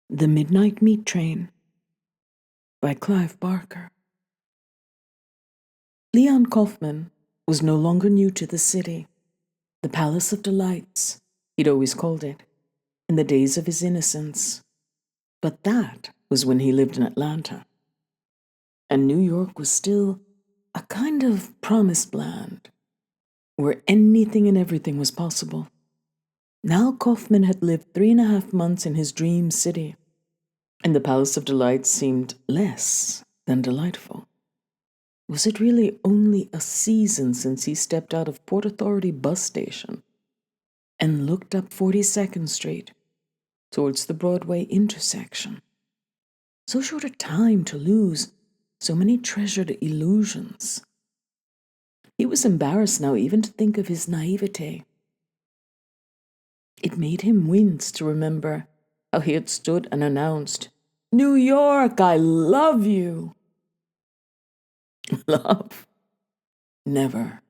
The Midnight Meat Train by Clive Barker. Leon Kaufman was no longer new to the city, the Palace of Delights, he'd always called it, in the days of his innocence. But that was when he lived in Atlanta. And New York was still a kind of promised land, where anything and everything was possible. Now Kaufman had lived 3.5 months in his dream city, and the Palace of Delights seemed less than delightful. Was it really only a season since he stepped out of Port Authority bus station and looked up 42nd Street towards the Broadway intersection? So short a time to lose so many treasured illusions. He was embarrassed now even to think of his naivete. It made him wince to remember how he had stood and announced, "New York, I love you." Love? Never.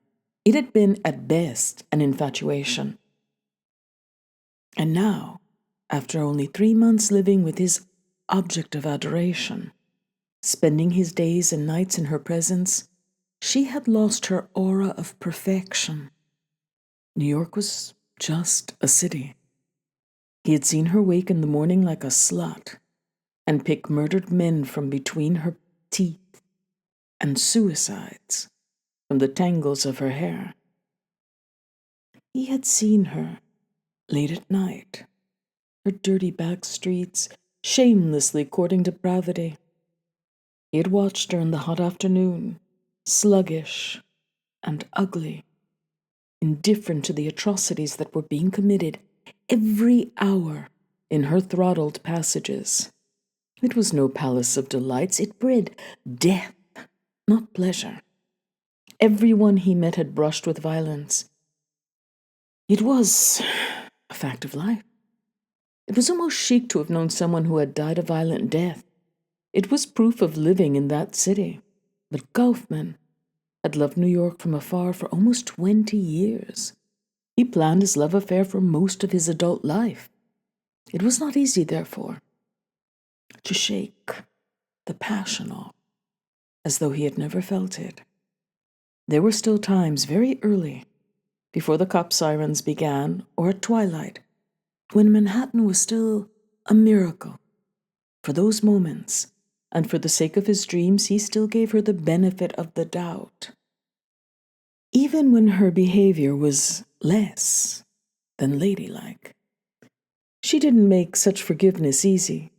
It had been, at best, an infatuation. And now, after only 3 months living with his object of adoration, spending his days and nights in her presence, she had lost her aura of perfection. New York was just a city. He had seen her wake in the morning like a slut and pick murdered men from between her teeth and suicides from the tangles of her hair. He had seen her late at night, her dirty back streets shamelessly courting depravity. He had watched her in the hot afternoon, sluggish and ugly, indifferent to the atrocities that were being committed every hour in her throttled passages. It was no palace of delights. It bred death, not pleasure. Everyone he met had brushed with violence. It was a fact of life. It was almost chic to have known someone who had died a violent death. It was proof of living in that city. But Kaufman had loved New York from afar for almost 20 years. He planned his love affair for most of his adult life. It was not easy, therefore, to shake the passion off, as though he had never felt it. There were still times very early, before the cop sirens began, or at twilight, when Manhattan was still a miracle. For those moments, and for the sake of his dreams, he still gave her the benefit of the doubt. Even when her behavior was less than ladylike. She didn't make such forgiveness easy.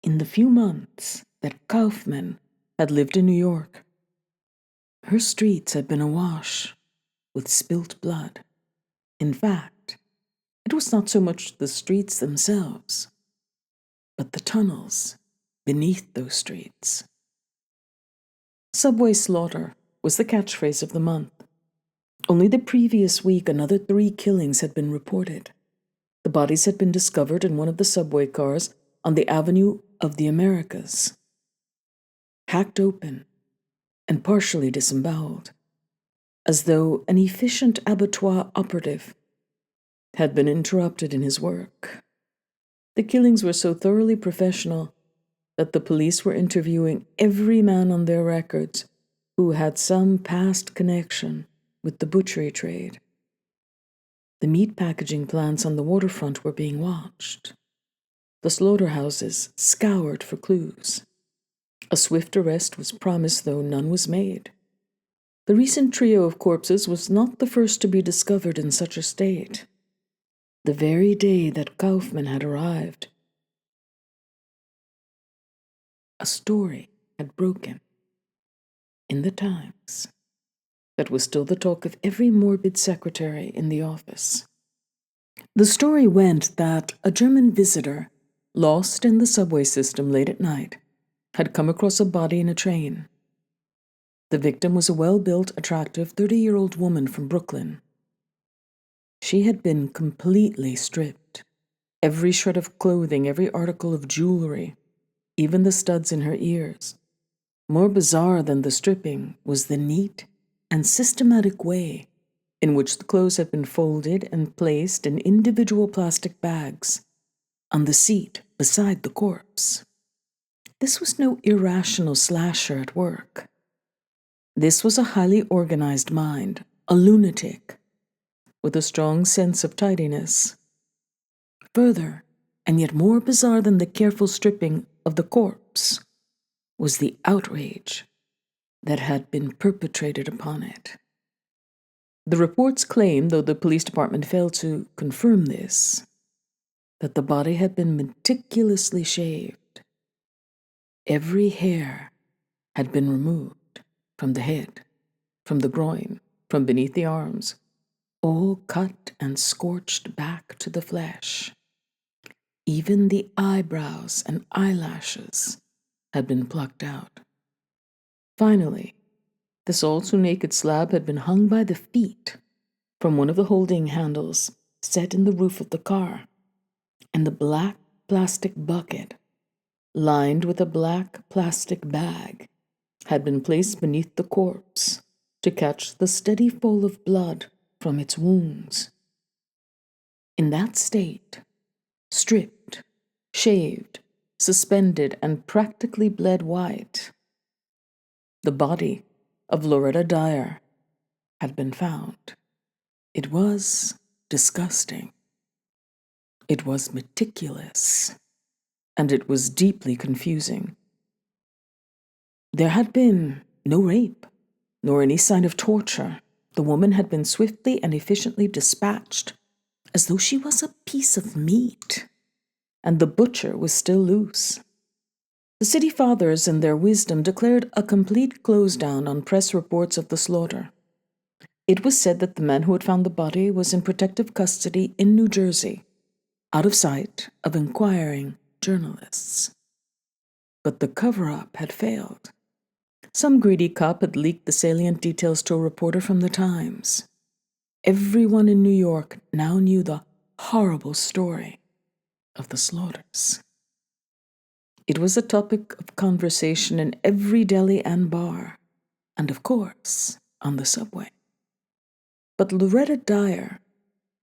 In the few months that Kaufman had lived in New York, her streets had been awash with spilt blood. In fact, it was not so much the streets themselves, but the tunnels beneath those streets. Subway slaughter was the catchphrase of the month. Only the previous week, another 3 killings had been reported. The bodies had been discovered in one of the subway cars on the Avenue of the Americas, hacked open and partially disemboweled, as though an efficient abattoir operative had been interrupted in his work. The killings were so thoroughly professional that the police were interviewing every man on their records who had some past connection with the butchery trade. The meat packaging plants on the waterfront were being watched. The slaughterhouses scoured for clues. A swift arrest was promised, though none was made. The recent trio of corpses was not the first to be discovered in such a state. The very day that Kaufman had arrived, a story had broken in the Times that was still the talk of every morbid secretary in the office. The story went that a German visitor, lost in the subway system late at night, had come across a body in a train. The victim was a well-built, attractive 30-year-old woman from Brooklyn. She had been completely stripped. Every shred of clothing, every article of jewelry, even the studs in her ears. More bizarre than the stripping was the neat and systematic way in which the clothes had been folded and placed in individual plastic bags on the seat beside the corpse. This was no irrational slasher at work. This was a highly organized mind, a lunatic, with a strong sense of tidiness. Further, and yet more bizarre than the careful stripping of the corpse, was the outrage that had been perpetrated upon it. The reports claim, though the police department failed to confirm this, that the body had been meticulously shaved. Every hair had been removed from the head, from the groin, from beneath the arms, all cut and scorched back to the flesh. Even the eyebrows and eyelashes had been plucked out. Finally, this all-too-naked slab had been hung by the feet from one of the holding handles set in the roof of the car, and the black plastic bucket, lined with a black plastic bag, had been placed beneath the corpse to catch the steady fall of blood from its wounds. In that state, stripped, shaved, suspended, and practically bled white, the body of Loretta Dyer had been found. It was disgusting. It was meticulous, and it was deeply confusing. There had been no rape, nor any sign of torture. The woman had been swiftly and efficiently dispatched, as though she was a piece of meat, and the butcher was still loose. The city fathers, in their wisdom, declared a complete close down on press reports of the slaughter. It was said that the man who had found the body was in protective custody in New Jersey, out of sight of inquiring journalists. But the cover-up had failed. Some greedy cop had leaked the salient details to a reporter from the Times. Everyone in New York now knew the horrible story of the slaughters. It was a topic of conversation in every deli and bar, and of course, on the subway. But Loretta Dyer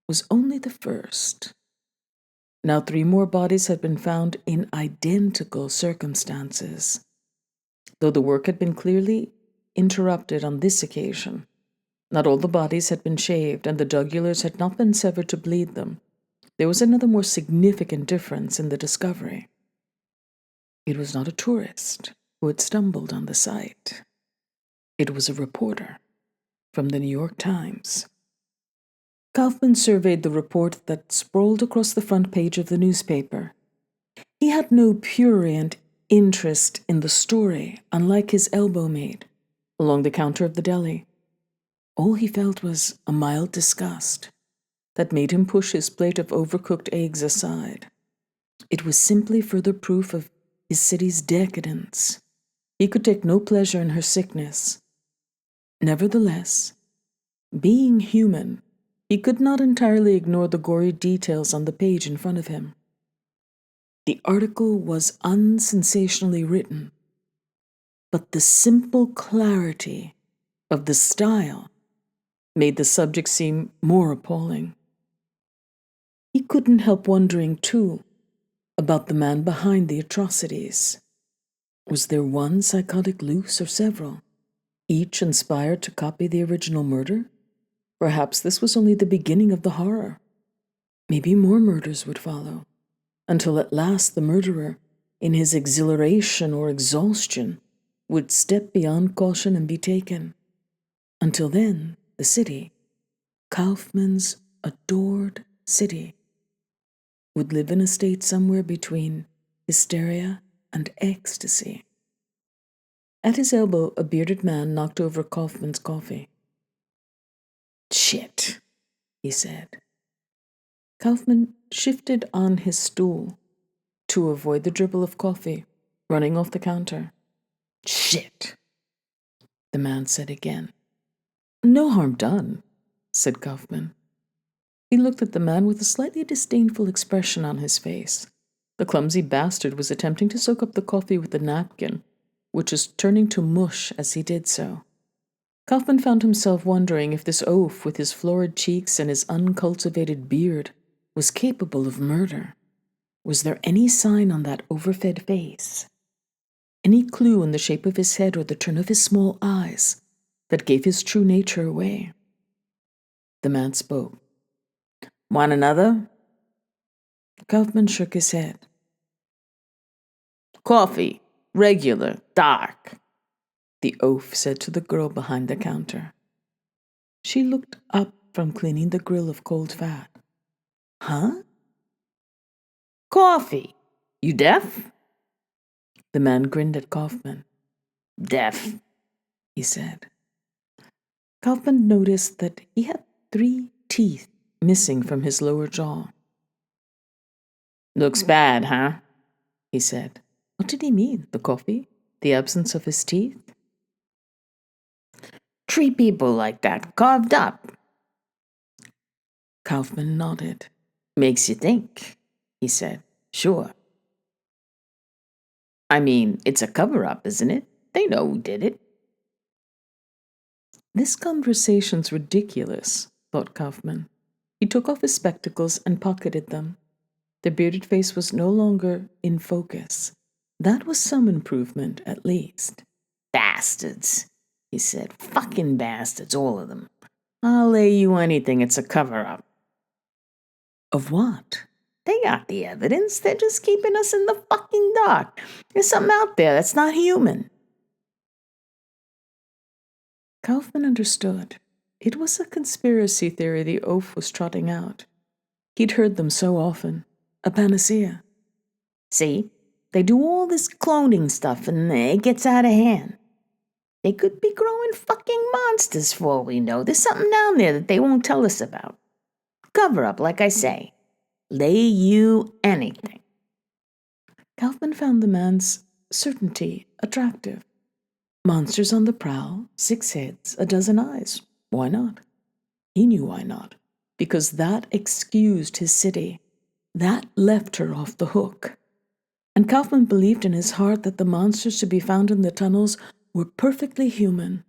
was only the first. Now 3 more bodies had been found in identical circumstances. Though the work had been clearly interrupted on this occasion, not all the bodies had been shaved and the jugulars had not been severed to bleed them. There was another more significant difference in the discovery. It was not a tourist who had stumbled on the site. It was a reporter from the New York Times. Kaufman surveyed the report that sprawled across the front page of the newspaper. He had no prurient interest in the story, unlike his elbow mate along the counter of the deli. All he felt was a mild disgust that made him push his plate of overcooked eggs aside. It was simply further proof of his city's decadence. He could take no pleasure in her sickness. Nevertheless, being human, he could not entirely ignore the gory details on the page in front of him. The article was unsensationally written, but the simple clarity of the style made the subject seem more appalling. He couldn't help wondering, too, about the man behind the atrocities. Was there one psychotic loose or several, each inspired to copy the original murder? Perhaps this was only the beginning of the horror. Maybe more murders would follow, until at last the murderer, in his exhilaration or exhaustion, would step beyond caution and be taken. Until then, the city, Kaufman's adored city, would live in a state somewhere between hysteria and ecstasy. At his elbow, a bearded man knocked over Kaufman's coffee. "Shit," he said. Kaufman shifted on his stool to avoid the dribble of coffee running off the counter. "Shit," the man said again. "No harm done," said Kaufman. He looked at the man with a slightly disdainful expression on his face. The clumsy bastard was attempting to soak up the coffee with a napkin, which was turning to mush as he did so. Kaufman found himself wondering if this oaf with his florid cheeks and his uncultivated beard was capable of murder. Was there any sign on that overfed face? Any clue in the shape of his head or the turn of his small eyes that gave his true nature away? The man spoke. Want another? Kaufman shook his head. Coffee. Regular. Dark. The oaf said to the girl behind the counter. She looked up from cleaning the grill of cold fat. Huh? Coffee. You deaf? The man grinned at Kaufman. Deaf, he said. Kaufman noticed that he had 3 teeth missing from his lower jaw. Looks bad, huh? He said. What did he mean? The coffee? The absence of his teeth? Treat people like that, carved up. Kaufman nodded. Makes you think, he said. Sure. I mean, it's a cover-up, isn't it? They know who did it. This conversation's ridiculous, thought Kaufman. He took off his spectacles and pocketed them. The bearded face was no longer in focus. That was some improvement, at least. Bastards, he said. Fucking bastards, all of them. I'll lay you anything it's a cover-up. Of what? They got the evidence. They're just keeping us in the fucking dark. There's something out there that's not human. Kaufman understood. It was a conspiracy theory the oaf was trotting out. He'd heard them so often. A panacea. See, they do all this cloning stuff and it gets out of hand. They could be growing fucking monsters for all we know. There's something down there that they won't tell us about. Cover up, like I say. Lay you anything. Kaufman found the man's certainty attractive. Monsters on the prowl, 6 heads, a dozen eyes. Why not? He knew why not. Because that excused his city. That left her off the hook. And Kaufman believed in his heart that the monsters to be found in the tunnels were perfectly human.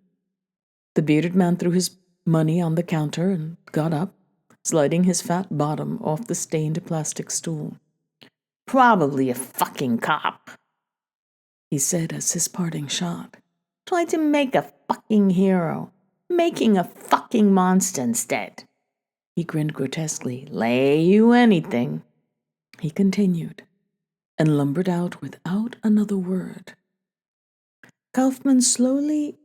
The bearded man threw his money on the counter and got up, sliding his fat bottom off the stained plastic stool. Probably a fucking cop, he said as his parting shot. Tried to make a fucking hero, making a fucking monster instead. He grinned grotesquely. Lay you anything. He continued, and lumbered out without another word. Kaufman slowly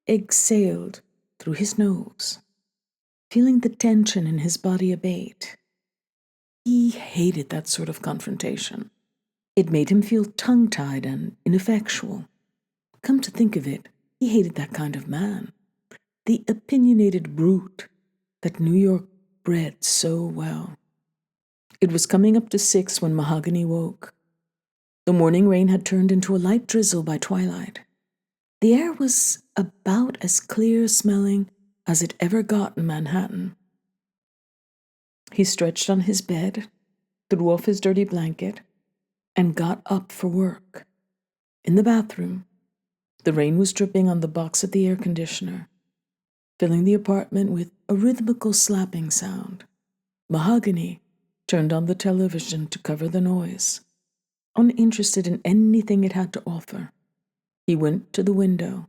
exhaled through his nose, feeling the tension in his body abate. He hated that sort of confrontation. It made him feel tongue-tied and ineffectual. Come to think of it, he hated that kind of man. The opinionated brute that New York bred so well. It was coming up to 6 when Mahogany woke. The morning rain had turned into a light drizzle by twilight. The air was about as clear-smelling as it ever got in Manhattan. He stretched on his bed, threw off his dirty blanket, and got up for work. In the bathroom, the rain was dripping on the box of the air conditioner, filling the apartment with a rhythmical slapping sound. Mahogany turned on the television to cover the noise, uninterested in anything it had to offer. He went to the window.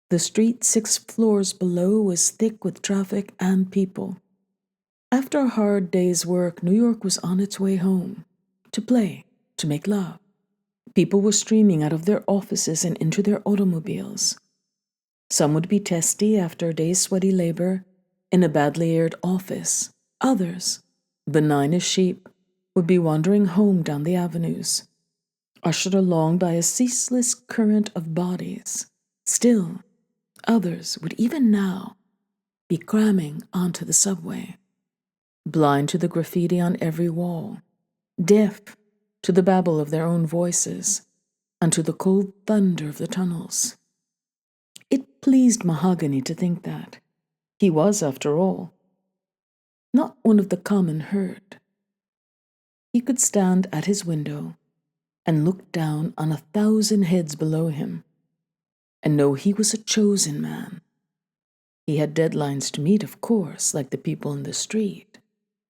The street 6 floors below was thick with traffic and people. After a hard day's work, New York was on its way home, to play, to make love. People were streaming out of their offices and into their automobiles. Some would be testy after a day's sweaty labor in a badly aired office. Others, benign as sheep, would be wandering home down the avenues, ushered along by a ceaseless current of bodies. Still, others would even now be cramming onto the subway, blind to the graffiti on every wall, deaf to the babble of their own voices, and to the cold thunder of the tunnels. It pleased Mahogany to think that. He was, after all, not one of the common herd. He could stand at his window and look down on 1,000 heads below him and know he was a chosen man. He had deadlines to meet, of course, like the people in the street,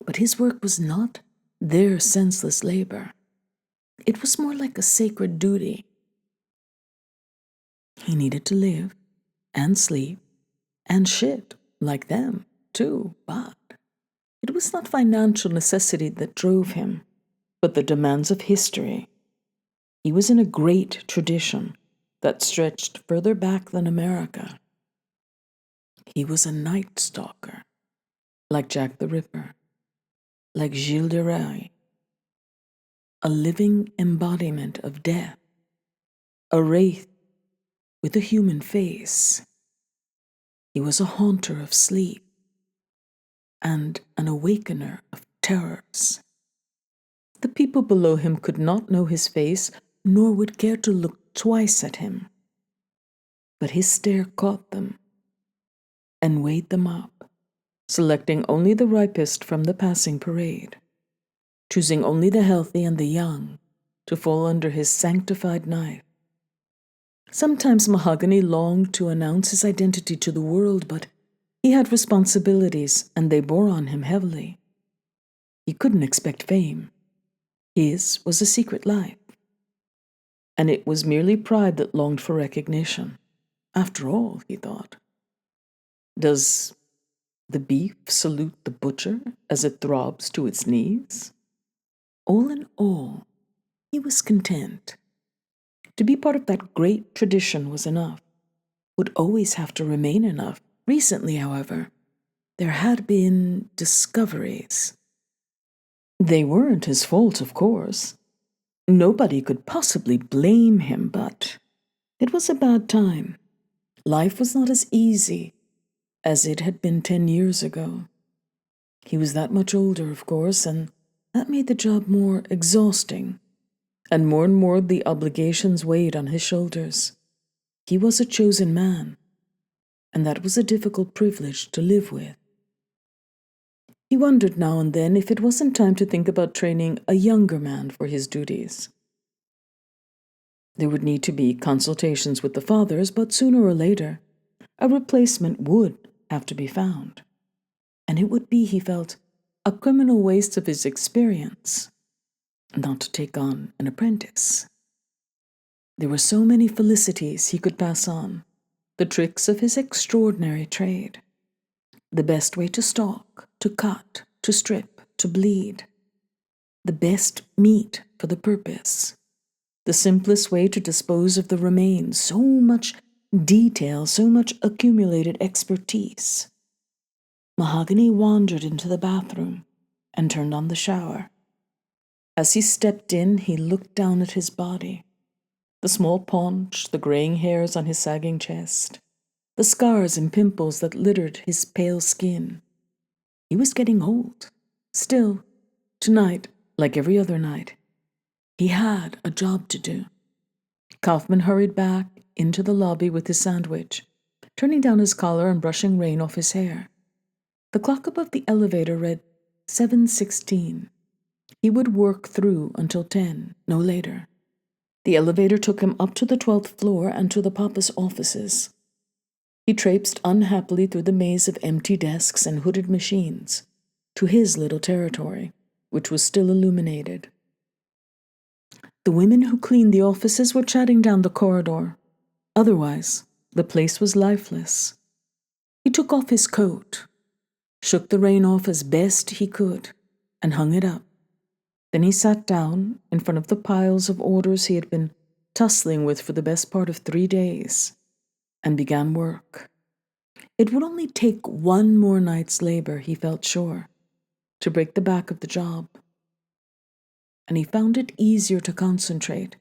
but his work was not their senseless labor. It was more like a sacred duty. He needed to live and sleep and shit like them, too, but it was not financial necessity that drove him, but the demands of history. He was in a great tradition that stretched further back than America. He was a night stalker, like Jack the Ripper, like Gilles de Rais, a living embodiment of death, a wraith with a human face. He was a haunter of sleep and an awakener of terrors. The people below him could not know his face, nor would care to look twice at him. But his stare caught them and weighed them up, selecting only the ripest from the passing parade, choosing only the healthy and the young to fall under his sanctified knife. Sometimes Mahogany longed to announce his identity to the world, but he had responsibilities and they bore on him heavily. He couldn't expect fame. His was a secret life. And it was merely pride that longed for recognition. After all, he thought, does the beef salute the butcher as it throbs to its knees? All in all, he was content. To be part of that great tradition was enough, would always have to remain enough. Recently, however, there had been discoveries. They weren't his fault, of course. Nobody could possibly blame him, but it was a bad time. Life was not as easy as it had been 10 years ago. He was that much older, of course, and that made the job more exhausting. And more the obligations weighed on his shoulders. He was a chosen man, and that was a difficult privilege to live with. He wondered now and then if it wasn't time to think about training a younger man for his duties. There would need to be consultations with the fathers, but sooner or later, a replacement would have to be found. And it would be, he felt, a criminal waste of his experience not to take on an apprentice. There were so many felicities he could pass on, the tricks of his extraordinary trade. The best way to stalk, to cut, to strip, to bleed. The best meat for the purpose. The simplest way to dispose of the remains. So much detail, so much accumulated expertise. Mahogany wandered into the bathroom and turned on the shower. As he stepped in, he looked down at his body. The small paunch, the graying hairs on his sagging chest, the scars and pimples that littered his pale skin. He was getting old. Still, tonight, like every other night, he had a job to do. Kaufman hurried back into the lobby with his sandwich, turning down his collar and brushing rain off his hair. The clock above the elevator read 7:16. He would work through until 10, no later. The elevator took him up to the 12th floor and to the Papa's offices. He traipsed unhappily through the maze of empty desks and hooded machines to his little territory, which was still illuminated. The women who cleaned the offices were chatting down the corridor. Otherwise, the place was lifeless. He took off his coat, shook the rain off as best he could, and hung it up. Then he sat down in front of the piles of orders he had been tussling with for the best part of 3 days, and began work. It would only take one more night's labor, he felt sure, to break the back of the job. And he found it easier to concentrate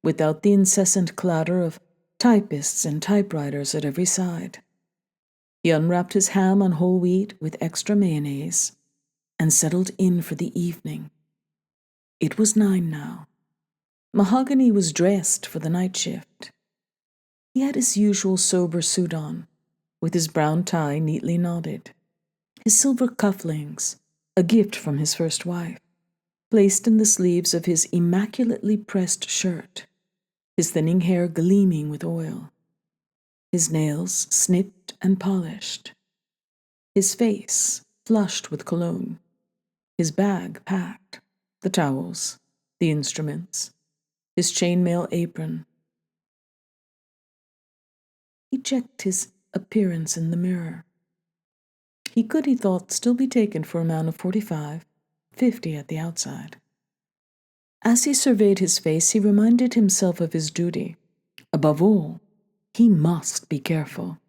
without the incessant clatter of typists and typewriters at every side. He unwrapped his ham on whole wheat with extra mayonnaise and settled in for the evening. It was 9 now. Mahogany was dressed for the night shift. He had his usual sober suit on, with his brown tie neatly knotted, his silver cufflinks, a gift from his first wife, placed in the sleeves of his immaculately pressed shirt, his thinning hair gleaming with oil, his nails snipped and polished, his face flushed with cologne, his bag packed. the towels, the instruments, his chainmail apron. He checked his appearance in the mirror. He could, he thought, still be taken for a man of 45, 50 at the outside. As he surveyed his face, he reminded himself of his duty. Above all, he must be careful.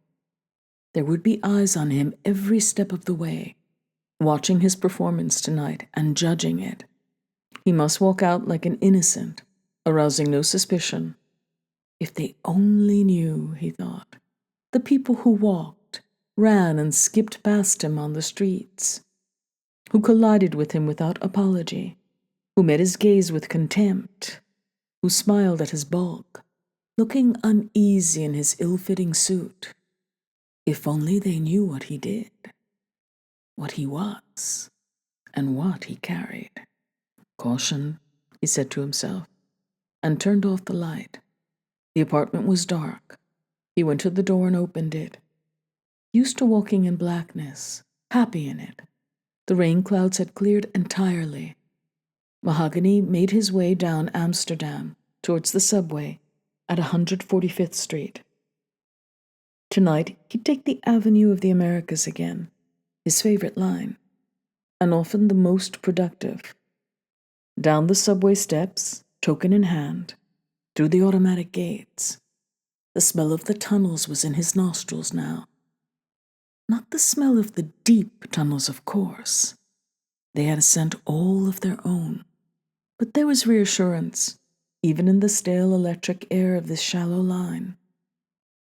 There would be eyes on him every step of the way, watching his performance tonight and judging it. He must walk out like an innocent, arousing no suspicion. If they only knew, he thought, the people who walked, ran, and skipped past him on the streets, who collided with him without apology, who met his gaze with contempt, who smiled at his bulk, looking uneasy in his ill-fitting suit. If only they knew what he did, what he was, and what he carried. Caution, he said to himself, and turned off the light. The apartment was dark. He went to the door and opened it. Used to walking in blackness, happy in it, the rain clouds had cleared entirely. Mahogany made his way down Amsterdam towards the subway at 145th Street. Tonight, he'd take the Avenue of the Americas again, his favorite line, and often the most productive. Down the subway steps, token in hand, through the automatic gates. The smell of the tunnels was in his nostrils now. Not the smell of the deep tunnels, of course. They had a scent all of their own. But there was reassurance, even in the stale electric air of this shallow line.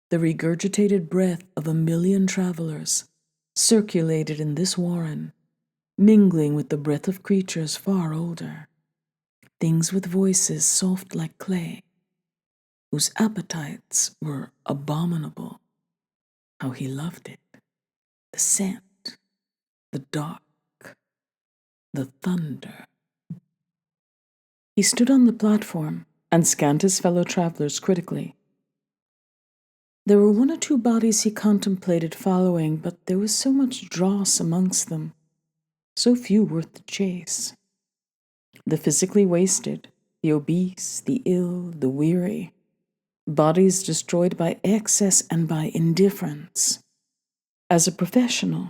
The regurgitated breath of a million travelers circulated in this warren, mingling with the breath of creatures far older, things with voices soft like clay, whose appetites were abominable. How he loved it. The scent, the dark, the thunder. He stood on the platform and scanned his fellow travelers critically. There were one or two bodies he contemplated following, but there was so much dross amongst them, so few worth the chase. The physically wasted, the obese, the ill, the weary, bodies destroyed by excess and by indifference. As a professional,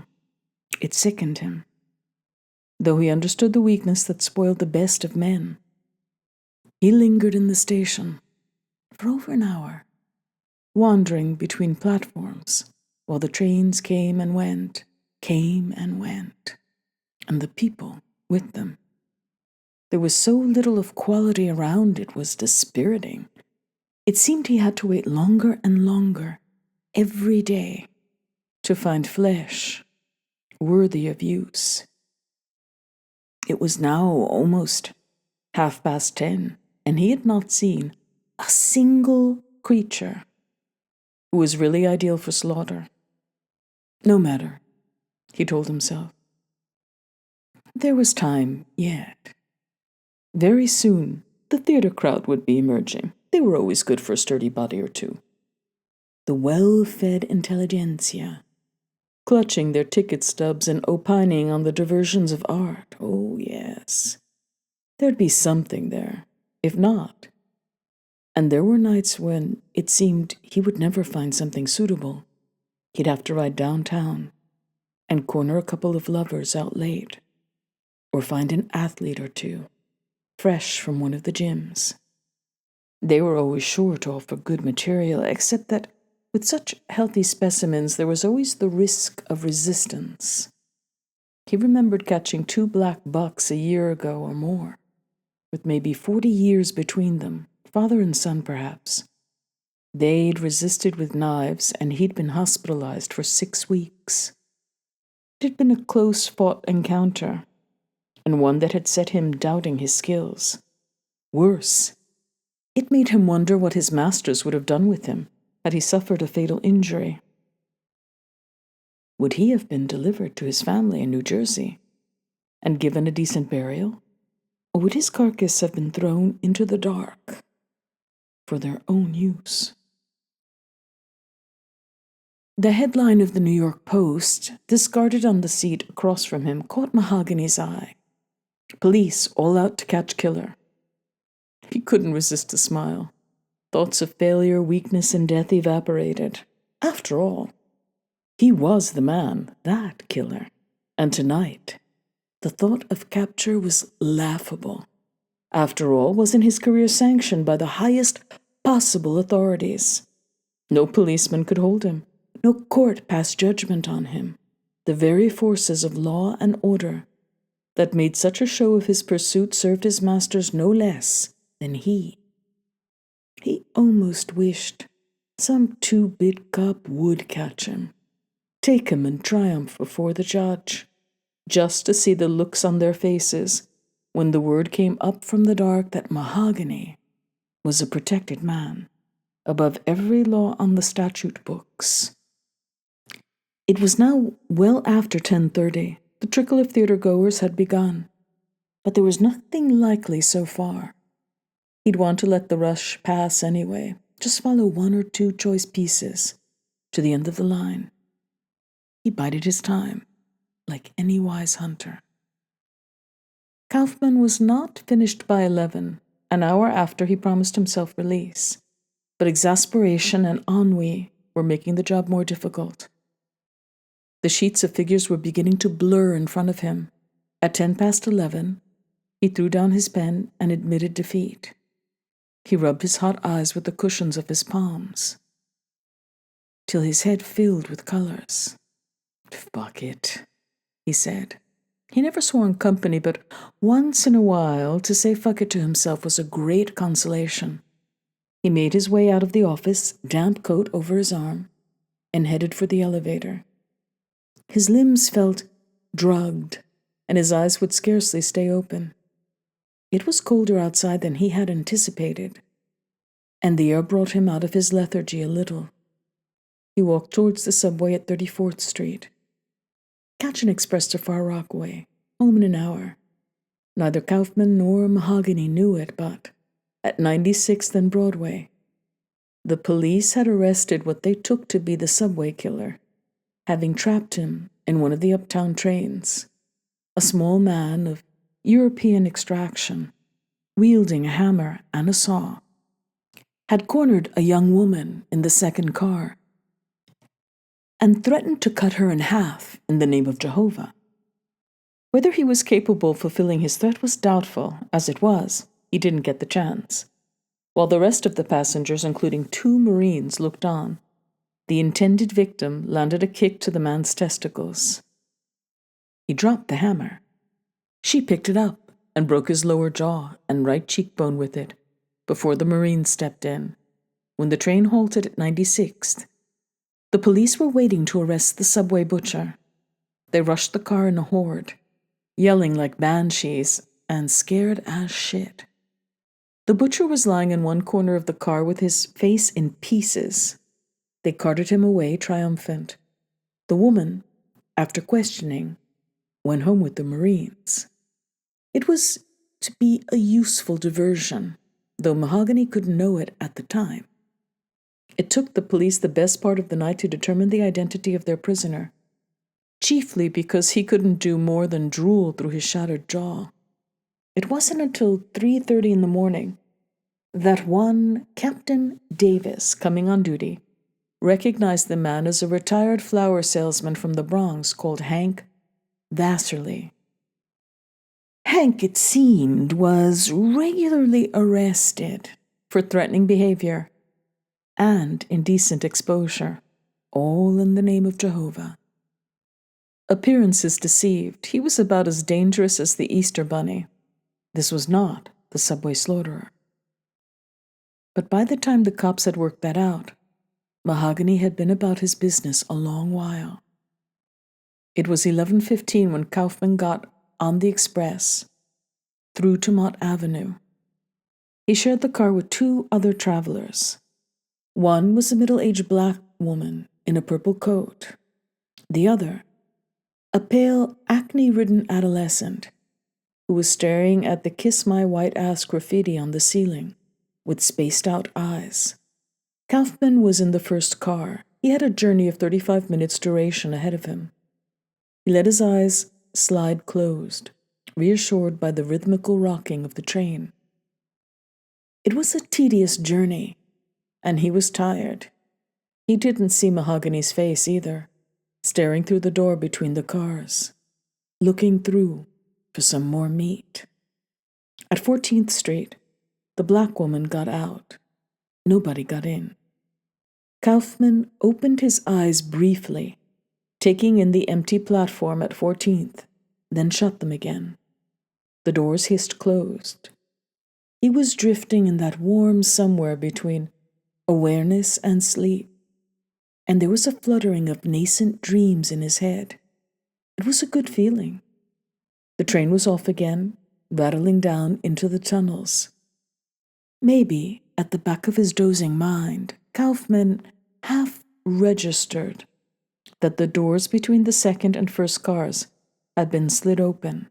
it sickened him, though he understood the weakness that spoiled the best of men. He lingered in the station for over an hour, wandering between platforms while the trains came and went, and the people with them. There was so little of quality around, it was dispiriting. It seemed he had to wait longer and longer, every day, to find flesh worthy of use. It was now almost 10:30, and he had not seen a single creature who was really ideal for slaughter. No matter, he told himself. There was time yet. Very soon, the theater crowd would be emerging. They were always good for a sturdy body or two. The well-fed intelligentsia, clutching their ticket stubs and opining on the diversions of art. Oh, yes. There'd be something there, if not. And there were nights when it seemed he would never find something suitable. He'd have to ride downtown and corner a couple of lovers out late, or find an athlete or two, fresh from one of the gyms. They were always sure to offer good material, except that with such healthy specimens there was always the risk of resistance. He remembered catching 2 black bucks a year ago or more, with maybe 40 years between them, father and son perhaps. They'd resisted with knives, and he'd been hospitalized for 6 weeks. It had been a close-fought encounter, and one that had set him doubting his skills. Worse, it made him wonder what his masters would have done with him had he suffered a fatal injury. Would he have been delivered to his family in New Jersey and given a decent burial? Or would his carcass have been thrown into the dark for their own use? The headline of the New York Post, discarded on the seat across from him, caught Mahogany's eye. Police all out to catch killer. He couldn't resist a smile. Thoughts of failure, weakness, and death evaporated. After all, he was the man, that killer. And tonight, the thought of capture was laughable. After all, wasn't his career sanctioned by the highest possible authorities? No policeman could hold him. No court passed judgment on him. The very forces of law and order that made such a show of his pursuit served his masters no less than he. He almost wished some two-bit cop would catch him, take him in triumph before the judge, just to see the looks on their faces when the word came up from the dark that Mahogany was a protected man, above every law on the statute books. It was now well after 10:30. The trickle of theater-goers had begun, but there was nothing likely so far. He'd want to let the rush pass anyway, just follow one or two choice pieces to the end of the line. He bided his time, like any wise hunter. Kaufman was not finished by 11, an hour after he promised himself release, but exasperation and ennui were making the job more difficult. The sheets of figures were beginning to blur in front of him. At 11:10, he threw down his pen and admitted defeat. He rubbed his hot eyes with the cushions of his palms, till his head filled with colors. "Fuck it," he said. He never swore in company, but once in a while to say fuck it to himself was a great consolation. He made his way out of the office, damp coat over his arm, and headed for the elevator. His limbs felt drugged, and his eyes would scarcely stay open. It was colder outside than he had anticipated, and the air brought him out of his lethargy a little. He walked towards the subway at 34th Street. Catch an express to Far Rockaway, home in an hour. Neither Kaufman nor Mahogany knew it, but at 96th and Broadway, the police had arrested what they took to be the subway killer, having trapped him in one of the uptown trains. A small man of European extraction, wielding a hammer and a saw, had cornered a young woman in the second car and threatened to cut her in half in the name of Jehovah. Whether he was capable of fulfilling his threat was doubtful. As it was, he didn't get the chance. While the rest of the passengers, including 2 Marines, looked on, the intended victim landed a kick to the man's testicles. He dropped the hammer. She picked it up and broke his lower jaw and right cheekbone with it before the Marines stepped in. When the train halted at 96th, the police were waiting to arrest the subway butcher. They rushed the car in a horde, yelling like banshees and scared as shit. The butcher was lying in one corner of the car with his face in pieces. They carted him away triumphant. The woman, after questioning, went home with the Marines. It was to be a useful diversion, though Mahogany couldn't know it at the time. It took the police the best part of the night to determine the identity of their prisoner, chiefly because he couldn't do more than drool through his shattered jaw. It wasn't until 3:30 in the morning that one Captain Davis, coming on duty, recognized the man as a retired flower salesman from the Bronx called Hank Vasserly. Hank, it seemed, was regularly arrested for threatening behavior and indecent exposure, all in the name of Jehovah. Appearances deceived. He was about as dangerous as the Easter Bunny. This was not the subway slaughterer. But by the time the cops had worked that out, Mahogany had been about his business a long while. It was 11:15 when Kaufman got on the express through to Mott Avenue. He shared the car with 2 other travelers. One was a middle-aged black woman in a purple coat. The other, a pale, acne-ridden adolescent who was staring at the "Kiss My White Ass" graffiti on the ceiling with spaced-out eyes. Kaufman was in the first car. He had a journey of 35 minutes duration ahead of him. He let his eyes slide closed. reassured by the rhythmical rocking of the train. It was a tedious journey, and he was tired. He didn't see Mahogany's face either, staring through the door between the cars, looking through for some more meat. At 14th Street, the black woman got out. Nobody got in. Kaufman opened his eyes briefly, taking in the empty platform at 14th, then shut them again. The doors hissed closed. He was drifting in that warm somewhere between awareness and sleep, and there was a fluttering of nascent dreams in his head. It was a good feeling. The train was off again, rattling down into the tunnels. Maybe, at the back of his dozing mind, Kaufman half registered that the doors between the second and first cars had been slid open.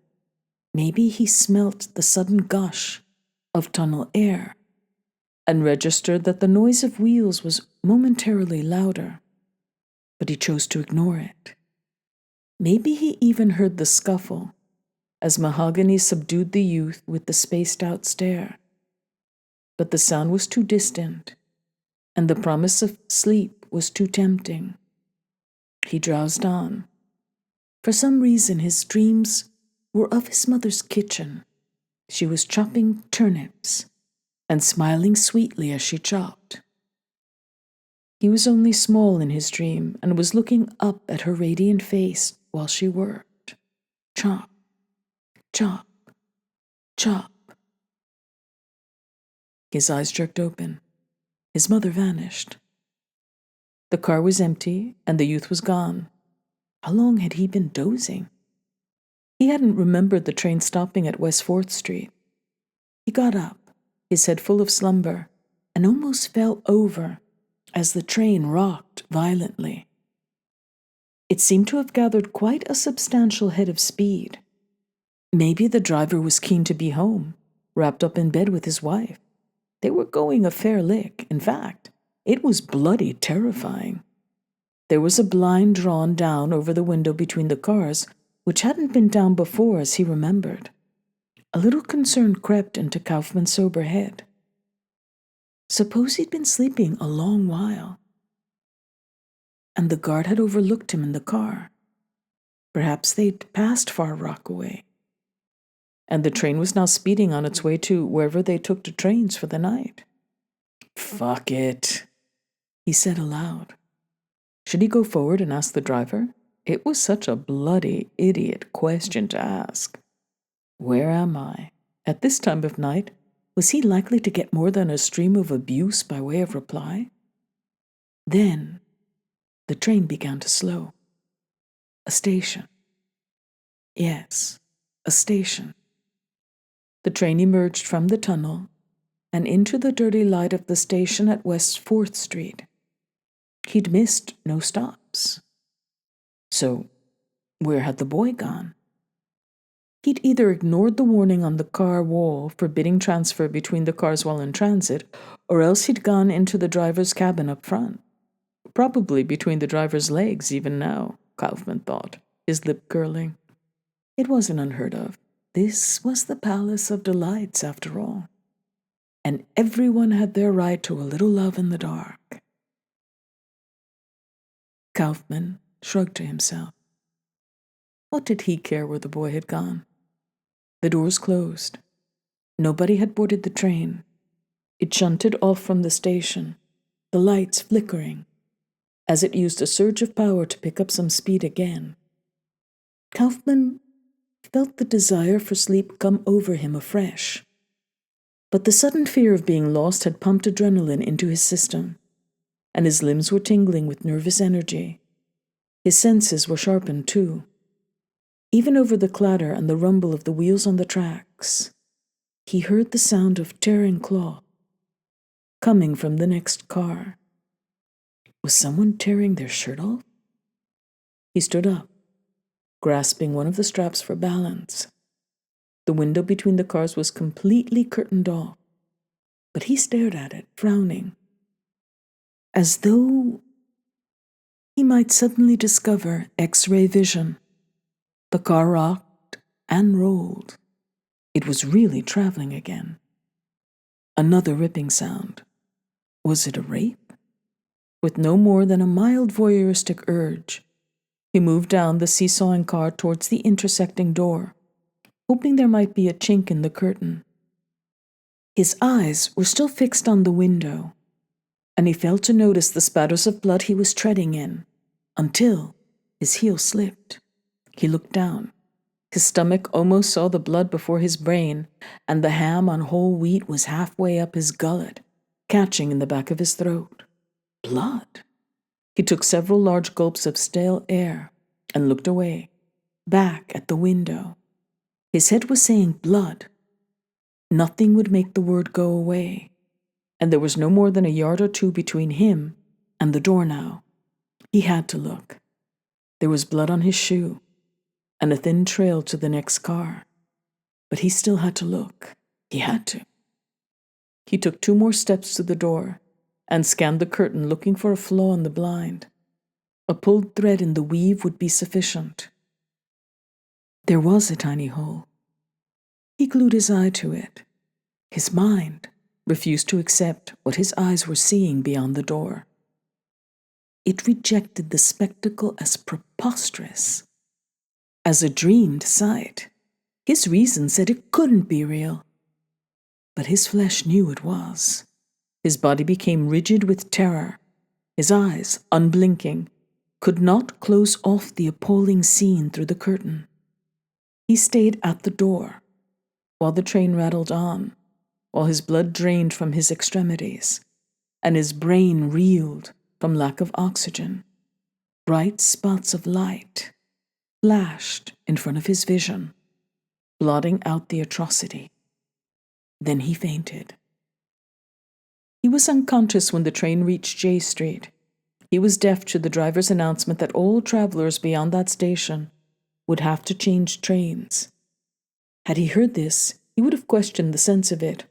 Maybe he smelt the sudden gush of tunnel air and registered that the noise of wheels was momentarily louder, but he chose to ignore it. Maybe he even heard the scuffle as Mahogany subdued the youth with the spaced-out stare. But the sound was too distant, and the promise of sleep was too tempting. He drowsed on. For some reason, his dreams were of his mother's kitchen. She was chopping turnips and smiling sweetly as she chopped. He was only small in his dream and was looking up at her radiant face while she worked. Chop, chop, chop. His eyes jerked open. His mother vanished. The car was empty and the youth was gone. How long had he been dozing? He hadn't remembered the train stopping at West 4th Street. He got up, his head full of slumber, and almost fell over as the train rocked violently. It seemed to have gathered quite a substantial head of speed. Maybe the driver was keen to be home, wrapped up in bed with his wife. They were going a fair lick. In fact, it was bloody terrifying. There was a blind drawn down over the window between the cars, which hadn't been down before as he remembered. A little concern crept into Kaufman's sober head. Suppose he'd been sleeping a long while, and the guard had overlooked him in the car. Perhaps they'd passed Far Rockaway, and the train was now speeding on its way to wherever they took the trains for the night. Fuck it, he said aloud. Should he go forward and ask the driver? It was such a bloody idiot question to ask. Where am I? At this time of night, was he likely to get more than a stream of abuse by way of reply? Then, the train began to slow. A station. Yes, a station. The train emerged from the tunnel and into the dirty light of the station at West 4th Street. He'd missed no stops. So, where had the boy gone? He'd either ignored the warning on the car wall forbidding transfer between the cars while in transit, or else he'd gone into the driver's cabin up front. Probably between the driver's legs even now, Kaufman thought, his lip curling. It wasn't unheard of. This was the Palace of Delights, after all. And everyone had their right to a little love in the dark. Kaufman shrugged to himself. What did he care where the boy had gone? The doors closed. Nobody had boarded the train. It shunted off from the station, the lights flickering, as it used a surge of power to pick up some speed again. Kaufman felt the desire for sleep come over him afresh. But the sudden fear of being lost had pumped adrenaline into his system, and his limbs were tingling with nervous energy. His senses were sharpened, too. Even over the clatter and the rumble of the wheels on the tracks, he heard the sound of tearing cloth coming from the next car. Was someone tearing their shirt off? He stood up, grasping one of the straps for balance. The window between the cars was completely curtained off, but he stared at it, frowning, as though he might suddenly discover X-ray vision. The car rocked and rolled. It was really traveling again. Another ripping sound. Was it a rape? With no more than a mild voyeuristic urge, he moved down the seesawing car towards the intersecting door, hoping there might be a chink in the curtain. His eyes were still fixed on the window, and he failed to notice the spatters of blood he was treading in, until his heel slipped. He looked down. His stomach almost saw the blood before his brain, and the ham on whole wheat was halfway up his gullet, catching in the back of his throat. Blood! He took several large gulps of stale air and looked away, back at the window. His head was saying blood. Nothing would make the word go away, and there was no more than a yard or two between him and the door now. He had to look. There was blood on his shoe, and a thin trail to the next car. But he still had to look. He had to. He took 2 more steps to the door and scanned the curtain, looking for a flaw in the blind. A pulled thread in the weave would be sufficient. There was a tiny hole. He glued his eye to it. His mind refused to accept what his eyes were seeing beyond the door. It rejected the spectacle as preposterous, as a dreamed sight. His reason said it couldn't be real. But his flesh knew it was. His body became rigid with terror. His eyes, unblinking, could not close off the appalling scene through the curtain. He stayed at the door while the train rattled on, while his blood drained from his extremities, and his brain reeled from lack of oxygen. Bright spots of light flashed in front of his vision, blotting out the atrocity. Then he fainted. He was unconscious when the train reached J Street. He was deaf to the driver's announcement that all travelers beyond that station would have to change trains. Had he heard this, he would have questioned the sense of it.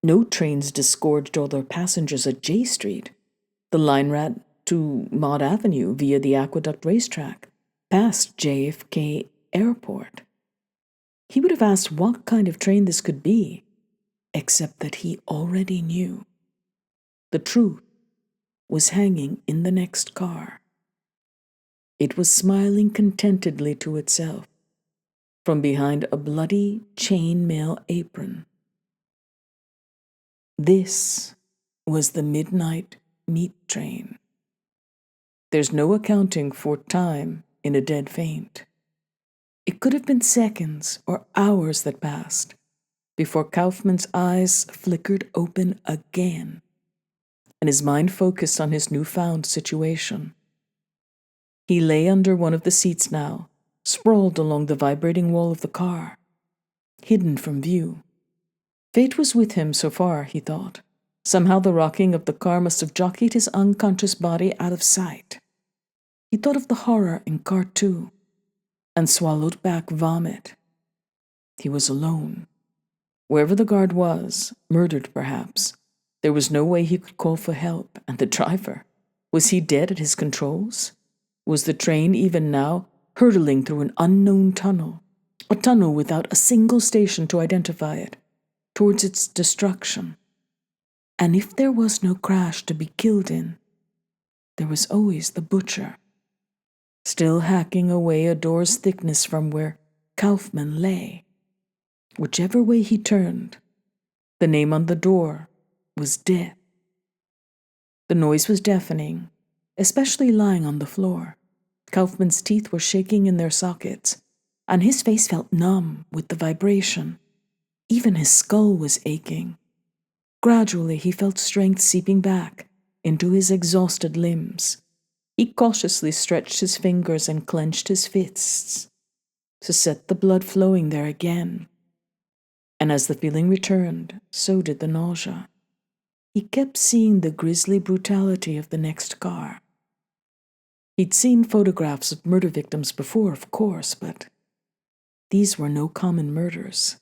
No trains disgorged all their passengers at J Street. The line ran to Maud Avenue via the Aqueduct racetrack, past JFK Airport. He would have asked what kind of train this could be, except that he already knew. The truth was hanging in the next car. It was smiling contentedly to itself from behind a bloody chain-mail apron. This was the midnight meat train. There's no accounting for time in a dead faint. It could have been seconds or hours that passed before Kaufman's eyes flickered open again, and his mind focused on his newfound situation. He lay under one of the seats now, sprawled along the vibrating wall of the car, hidden from view. Fate was with him so far, he thought. Somehow the rocking of the car must have jockeyed his unconscious body out of sight. He thought of the horror in Car 2 and swallowed back vomit. He was alone. Wherever the guard was, murdered perhaps, there was no way he could call for help. And the driver, was he dead at his controls? Was the train even now hurtling through an unknown tunnel, a tunnel without a single station to identify it, towards its destruction? And if there was no crash to be killed in, there was always the butcher, still hacking away a door's thickness from where Kaufman lay. Whichever way he turned, the name on the door was death. The noise was deafening, especially lying on the floor. Kaufman's teeth were shaking in their sockets, and his face felt numb with the vibration. Even his skull was aching. Gradually, he felt strength seeping back into his exhausted limbs. He cautiously stretched his fingers and clenched his fists to set the blood flowing there again. And as the feeling returned, so did the nausea. He kept seeing the grisly brutality of the next car. He'd seen photographs of murder victims before, of course, but these were no common murders.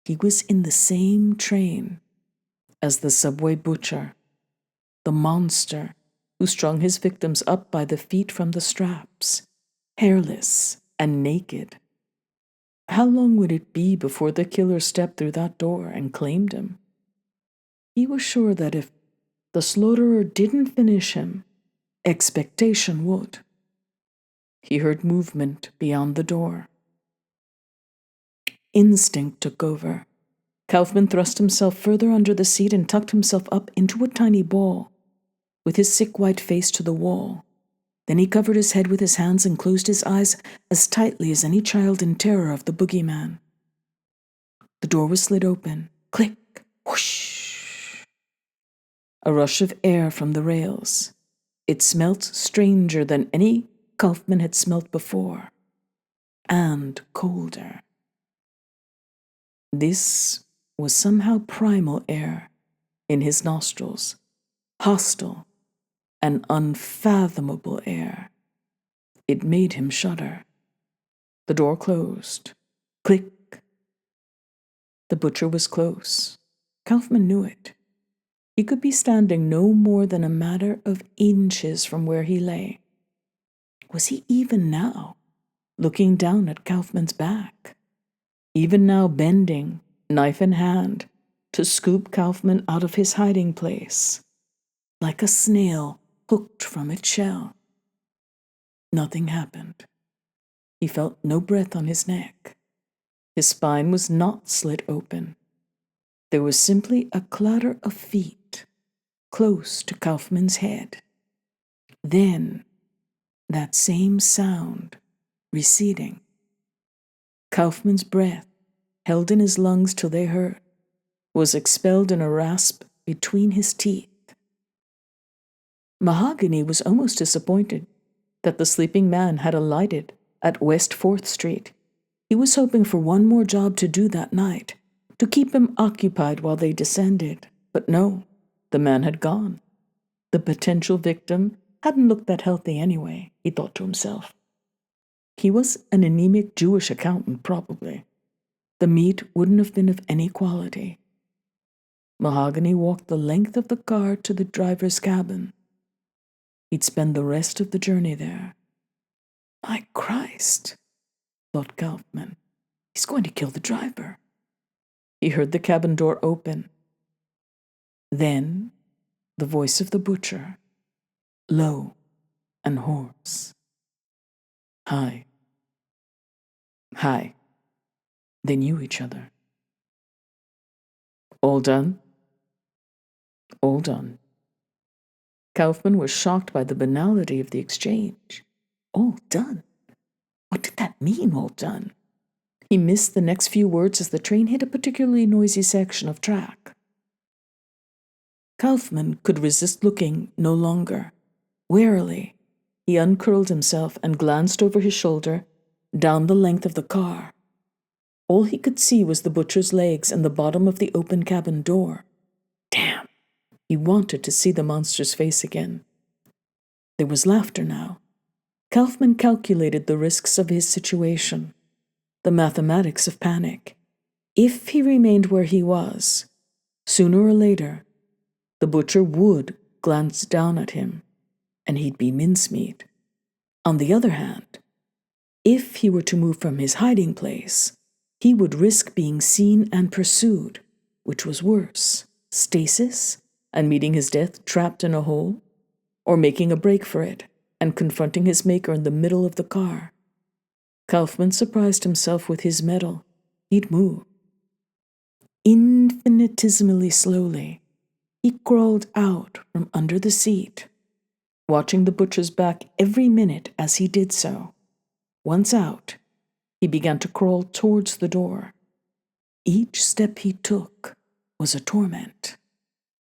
He was in the same train as the subway butcher, the monster who strung his victims up by the feet from the straps, hairless and naked. How long would it be before the killer stepped through that door and claimed him? He was sure that if the slaughterer didn't finish him, expectation would. He heard movement beyond the door. Instinct took over. Kaufman thrust himself further under the seat and tucked himself up into a tiny ball, with his sick white face to the wall. Then he covered his head with his hands and closed his eyes as tightly as any child in terror of the boogeyman. The door was slid open. Click, whoosh. A rush of air from the rails. It smelt stranger than any Kaufman had smelt before, and colder. This was somehow primal air in his nostrils, hostile and unfathomable air. It made him shudder. The door closed. Click. The butcher was close. Kaufman knew it. He could be standing no more than a matter of inches from where he lay. Was he even now looking down at Kaufman's back? Even now bending, knife in hand, to scoop Kaufman out of his hiding place, like a snail hooked from its shell? Nothing happened. He felt no breath on his neck. His spine was not slit open. There was simply a clatter of feet close to Kaufman's head. Then, that same sound receding. Kaufman's breath, held in his lungs till they hurt, was expelled in a rasp between his teeth. Mahogany was almost disappointed that the sleeping man had alighted at West 4th Street. He was hoping for one more job to do that night, to keep him occupied while they descended. But no, the man had gone. The potential victim hadn't looked that healthy anyway, he thought to himself. He was an anemic Jewish accountant, probably. The meat wouldn't have been of any quality. Mahogany walked the length of the car to the driver's cabin. He'd spend the rest of the journey there. My Christ, thought Kaufman. He's going to kill the driver. He heard the cabin door open. Then, the voice of the butcher, low and hoarse. Hi. Hi. They knew each other. All done? All done. Kaufman was shocked by the banality of the exchange. All done? What did that mean, all done? He missed the next few words as the train hit a particularly noisy section of track. Kaufman could resist looking no longer. Warily, he uncurled himself and glanced over his shoulder down the length of the car. All he could see was the butcher's legs and the bottom of the open cabin door. Damn! He wanted to see the monster's face again. There was laughter now. Kaufman calculated the risks of his situation, the mathematics of panic. If he remained where he was, sooner or later, the butcher would glance down at him, and he'd be mincemeat. On the other hand, if he were to move from his hiding place, he would risk being seen and pursued, which was worse, stasis and meeting his death trapped in a hole, or making a break for it and confronting his maker in the middle of the car. Kaufman surprised himself with his mettle. He'd move. Infinitesimally slowly, he crawled out from under the seat, watching the butcher's back every minute as he did so. Once out, he began to crawl towards the door. Each step he took was a torment.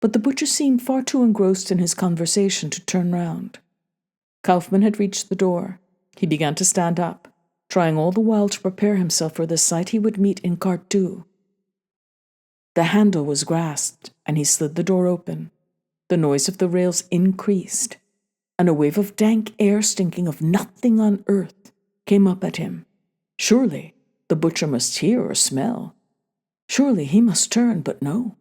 But the butcher seemed far too engrossed in his conversation to turn round. Kaufman had reached the door. He began to stand up, trying all the while to prepare himself for the sight he would meet in Cart 2. The handle was grasped, and he slid the door open. The noise of the rails increased, and a wave of dank air stinking of nothing on earth came up at him. Surely the butcher must hear or smell. Surely he must turn, but no.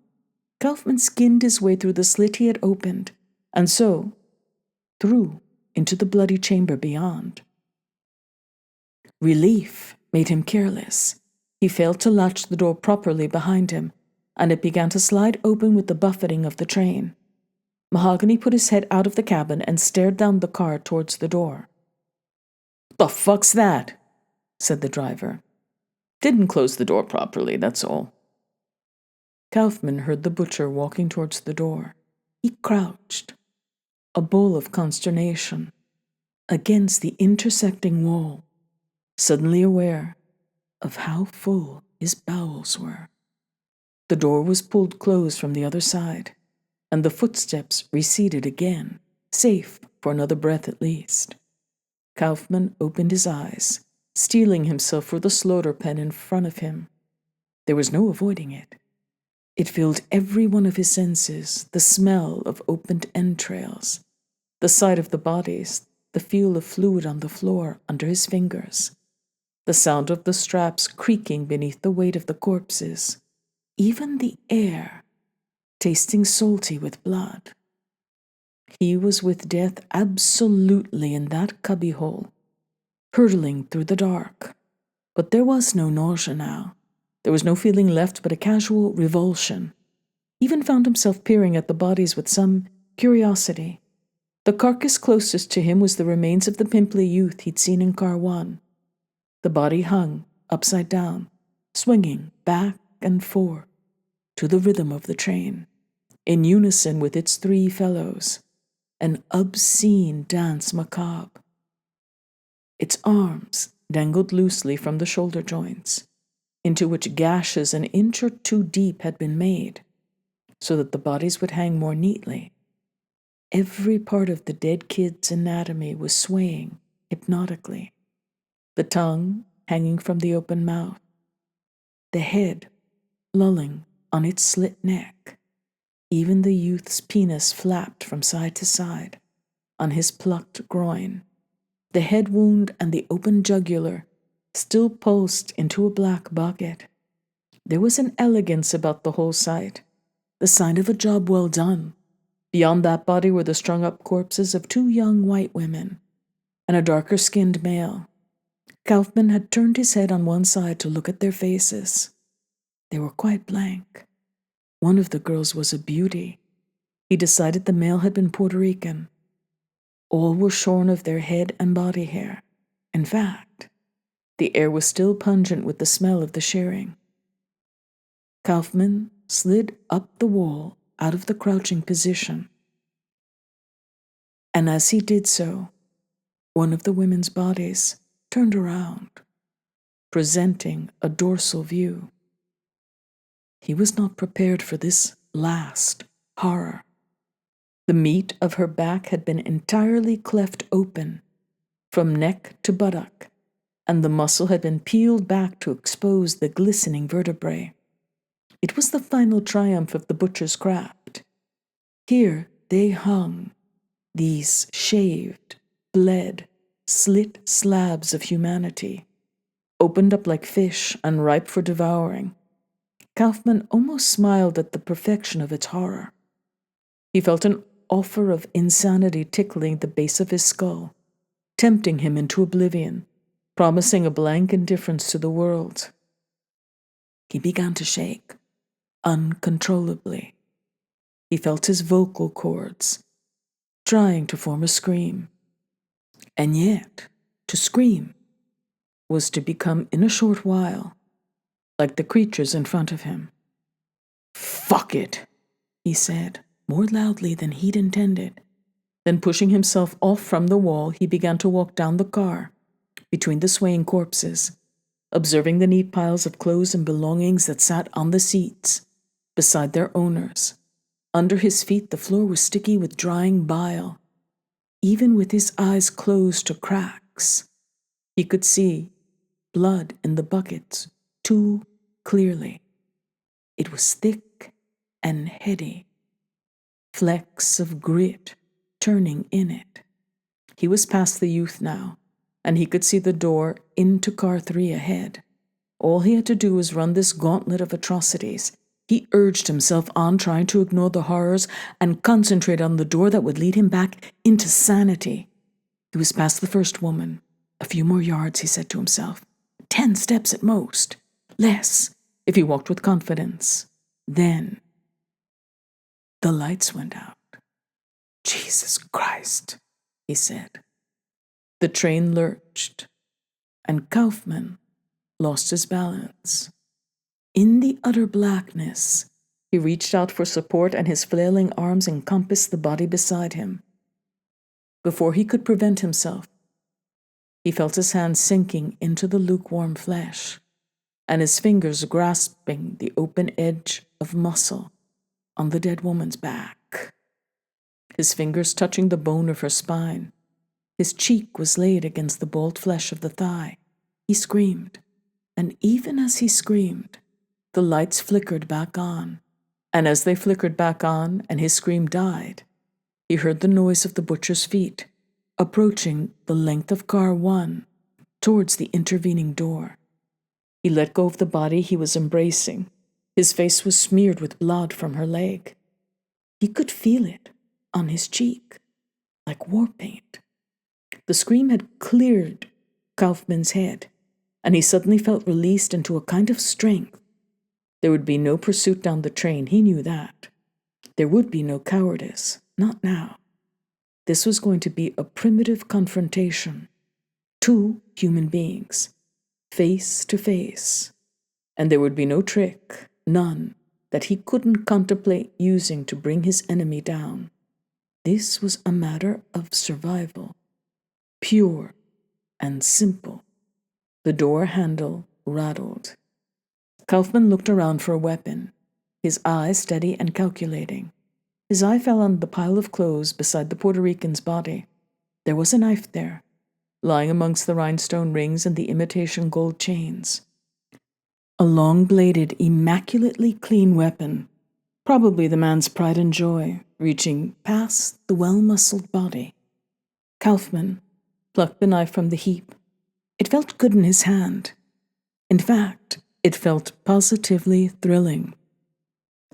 Kaufman skinned his way through the slit he had opened, and so through into the bloody chamber beyond. Relief made him careless. He failed to latch the door properly behind him, and it began to slide open with the buffeting of the train. Mahogany put his head out of the cabin and stared down the car towards the door. "The fuck's that?" said the driver. "Didn't close the door properly, that's all." Kaufman heard the butcher walking towards the door. He crouched, a bowl of consternation, against the intersecting wall, suddenly aware of how full his bowels were. The door was pulled closed from the other side, and the footsteps receded again, safe for another breath at least. Kaufman opened his eyes, steeling himself for the slaughter pen in front of him. There was no avoiding it. It filled every one of his senses, the smell of opened entrails, the sight of the bodies, the feel of fluid on the floor under his fingers, the sound of the straps creaking beneath the weight of the corpses, even the air tasting salty with blood. He was with death absolutely in that cubbyhole, hurtling through the dark. But there was no nausea now. There was no feeling left but a casual revulsion. He even found himself peering at the bodies with some curiosity. The carcass closest to him was the remains of the pimply youth he'd seen in Car 1. The body hung, upside down, swinging back and forth to the rhythm of the train, in unison with its three fellows, an obscene dance macabre. Its arms dangled loosely from the shoulder joints, into which gashes an inch or two deep had been made, so that the bodies would hang more neatly. Every part of the dead kid's anatomy was swaying hypnotically, the tongue hanging from the open mouth, the head lolling on its slit neck. Even the youth's penis flapped from side to side on his plucked groin. The head wound and the open jugular still pulsed into a black bucket. There was an elegance about the whole sight, the sign of a job well done. Beyond that body were the strung-up corpses of two young white women and a darker-skinned male. Kaufman had turned his head on one side to look at their faces. They were quite blank. One of the girls was a beauty. He decided the male had been Puerto Rican. All were shorn of their head and body hair. In fact, the air was still pungent with the smell of the shearing. Kaufman slid up the wall out of the crouching position. And as he did so, one of the women's bodies turned around, presenting a dorsal view. He was not prepared for this last horror. The meat of her back had been entirely cleft open, from neck to buttock, and the muscle had been peeled back to expose the glistening vertebrae. It was the final triumph of the butcher's craft. Here they hung, these shaved, bled, slit slabs of humanity, opened up like fish and ripe for devouring. Kaufman almost smiled at the perfection of its horror. He felt an offer of insanity tickling the base of his skull, tempting him into oblivion, promising a blank indifference to the world. He began to shake, uncontrollably. He felt his vocal cords, trying to form a scream. And yet, to scream was to become, in a short while, like the creatures in front of him. "Fuck it," he said, more loudly than he'd intended. Then, pushing himself off from the wall, he began to walk down the car, between the swaying corpses, observing the neat piles of clothes and belongings that sat on the seats, beside their owners. Under his feet, the floor was sticky with drying bile. Even with his eyes closed to cracks, he could see blood in the buckets too clearly. It was thick and heady, flecks of grit turning in it. He was past the youth now, and he could see the door into Car 3 ahead. All he had to do was run this gauntlet of atrocities. He urged himself on, trying to ignore the horrors and concentrate on the door that would lead him back into sanity. He was past the first woman. A few more yards, he said to himself. 10 steps at most. less if he walked with confidence. Then the lights went out. Jesus Christ, he said. The train lurched, and Kaufman lost his balance. In the utter blackness, he reached out for support, and his flailing arms encompassed the body beside him. Before he could prevent himself, he felt his hand sinking into the lukewarm flesh, and his fingers grasping the open edge of muscle on the dead woman's back. His fingers touching the bone of her spine. His cheek was laid against the bald flesh of the thigh. He screamed, and even as he screamed, the lights flickered back on, and as they flickered back on and his scream died, he heard the noise of the butcher's feet approaching the length of car 1 towards the intervening door. He let go of the body he was embracing. His face was smeared with blood from her leg. He could feel it on his cheek, like war paint. The scream had cleared Kaufman's head, and he suddenly felt released into a kind of strength. There would be no pursuit down the train, he knew that. There would be no cowardice, not now. This was going to be a primitive confrontation. 2 human beings, face to face, and there would be no trick, none, that he couldn't contemplate using to bring his enemy down. This was a matter of survival, pure and simple. The door handle rattled. Kaufman looked around for a weapon, his eye steady and calculating. His eye fell on the pile of clothes beside the Puerto Rican's body. There was a knife there, lying amongst the rhinestone rings and the imitation gold chains. A long-bladed, immaculately clean weapon, probably the man's pride and joy, reaching past the well-muscled body. Kaufman plucked the knife from the heap. It felt good in his hand. In fact, it felt positively thrilling.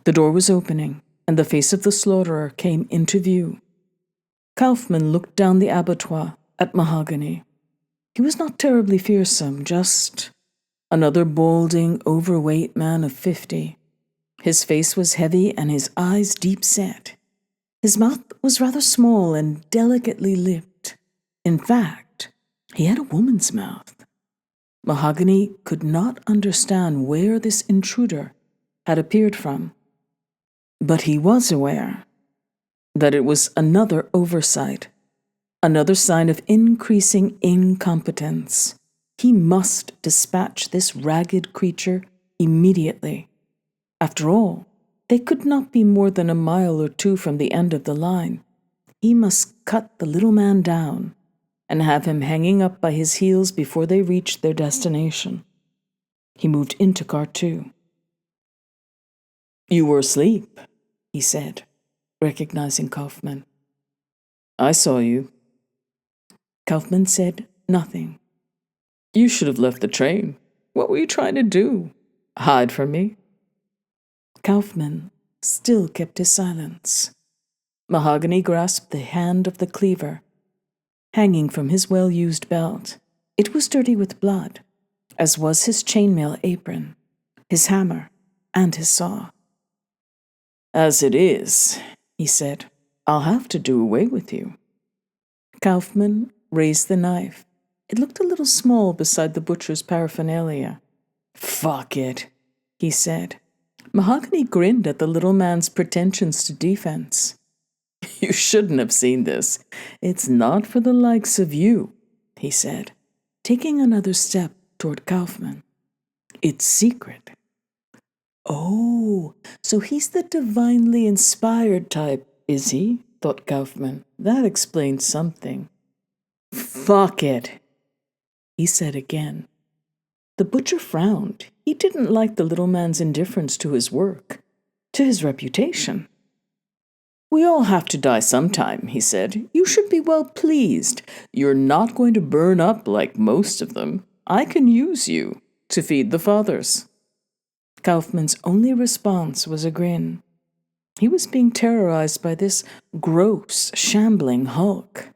The door was opening, and the face of the slaughterer came into view. Kaufman looked down the abattoir at Mahogany. He was not terribly fearsome, just another balding, overweight man of 50. His face was heavy and his eyes deep-set. His mouth was rather small and delicately lipped. In fact, he had a woman's mouth. Mahogany could not understand where this intruder had appeared from, but he was aware that it was another oversight, another sign of increasing incompetence. He must dispatch this ragged creature immediately. After all, they could not be more than a mile or 2 from the end of the line. He must cut the little man down and have him hanging up by his heels before they reached their destination. He moved into car 2. "You were asleep," he said, recognizing Kaufman. "I saw you." Kaufman said nothing. "You should have left the train. What were you trying to do? Hide from me?" Kaufman still kept his silence. Mahogany grasped the hand of the cleaver, hanging from his well-used belt. It was dirty with blood, as was his chainmail apron, his hammer, and his saw. "As it is," he said, "I'll have to do away with you." Kaufman raised the knife. It looked a little small beside the butcher's paraphernalia. "Fuck it," he said. Mahogany grinned at the little man's pretensions to defense. "You shouldn't have seen this. It's not for the likes of you," he said, taking another step toward Kaufman. "It's secret." "Oh, so he's the divinely inspired type, is he?" thought Kaufman. That explains something. "Fuck it," he said again. The butcher frowned. He didn't like the little man's indifference to his work, to his reputation. "We all have to die sometime," he said. "You should be well pleased. You're not going to burn up like most of them. I can use you to feed the fathers." Kaufman's only response was a grin. He was being terrorized by this gross, shambling hulk.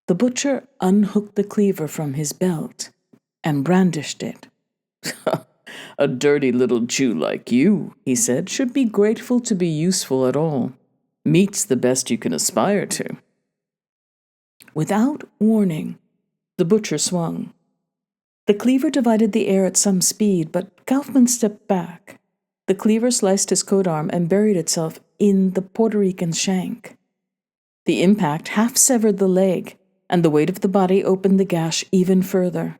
The butcher unhooked the cleaver from his belt and brandished it. "A dirty little Jew like you," he said, "should be grateful to be useful at all. Meat's the best you can aspire to." Without warning, the butcher swung. The cleaver divided the air at some speed, but Kaufman stepped back. The cleaver sliced his coat arm and buried itself in the Puerto Rican's shank. The impact half severed the leg, and the weight of the body opened the gash even further.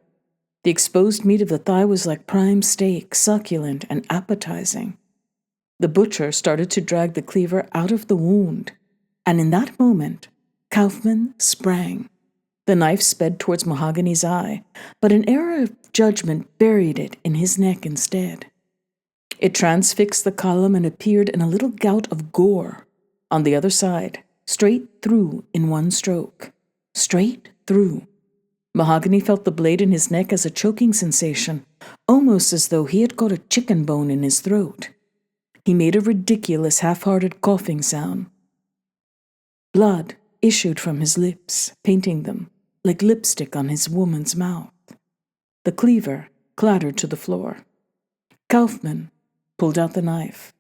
The exposed meat of the thigh was like prime steak, succulent and appetizing. The butcher started to drag the cleaver out of the wound, and in that moment, Kaufman sprang. The knife sped towards Mahogany's eye, but an error of judgment buried it in his neck instead. It transfixed the column and appeared in a little gout of gore on the other side, straight through in one stroke. Straight through. Mahogany felt the blade in his neck as a choking sensation, almost as though he had caught a chicken bone in his throat. He made a ridiculous, half-hearted coughing sound. Blood issued from his lips, painting them like lipstick on his woman's mouth. The cleaver clattered to the floor. Kaufman pulled out the knife.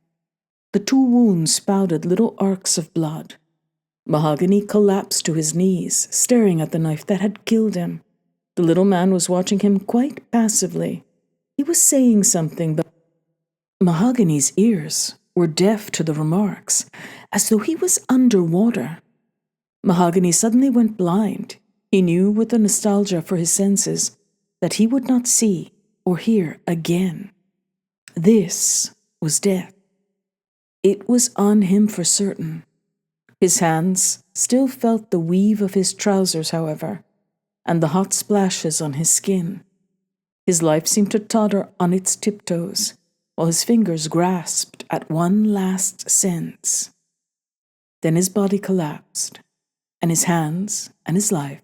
The two wounds spouted little arcs of blood. Mahogany collapsed to his knees, staring at the knife that had killed him. The little man was watching him quite passively. He was saying something, but Mahogany's ears were deaf to the remarks, as though he was underwater. Mahogany suddenly went blind. He knew with the nostalgia for his senses that he would not see or hear again. This was death. It was on him for certain. His hands still felt the weave of his trousers, however, and the hot splashes on his skin. His life seemed to totter on its tiptoes, while his fingers grasped at one last sense. Then his body collapsed, and his hands and his life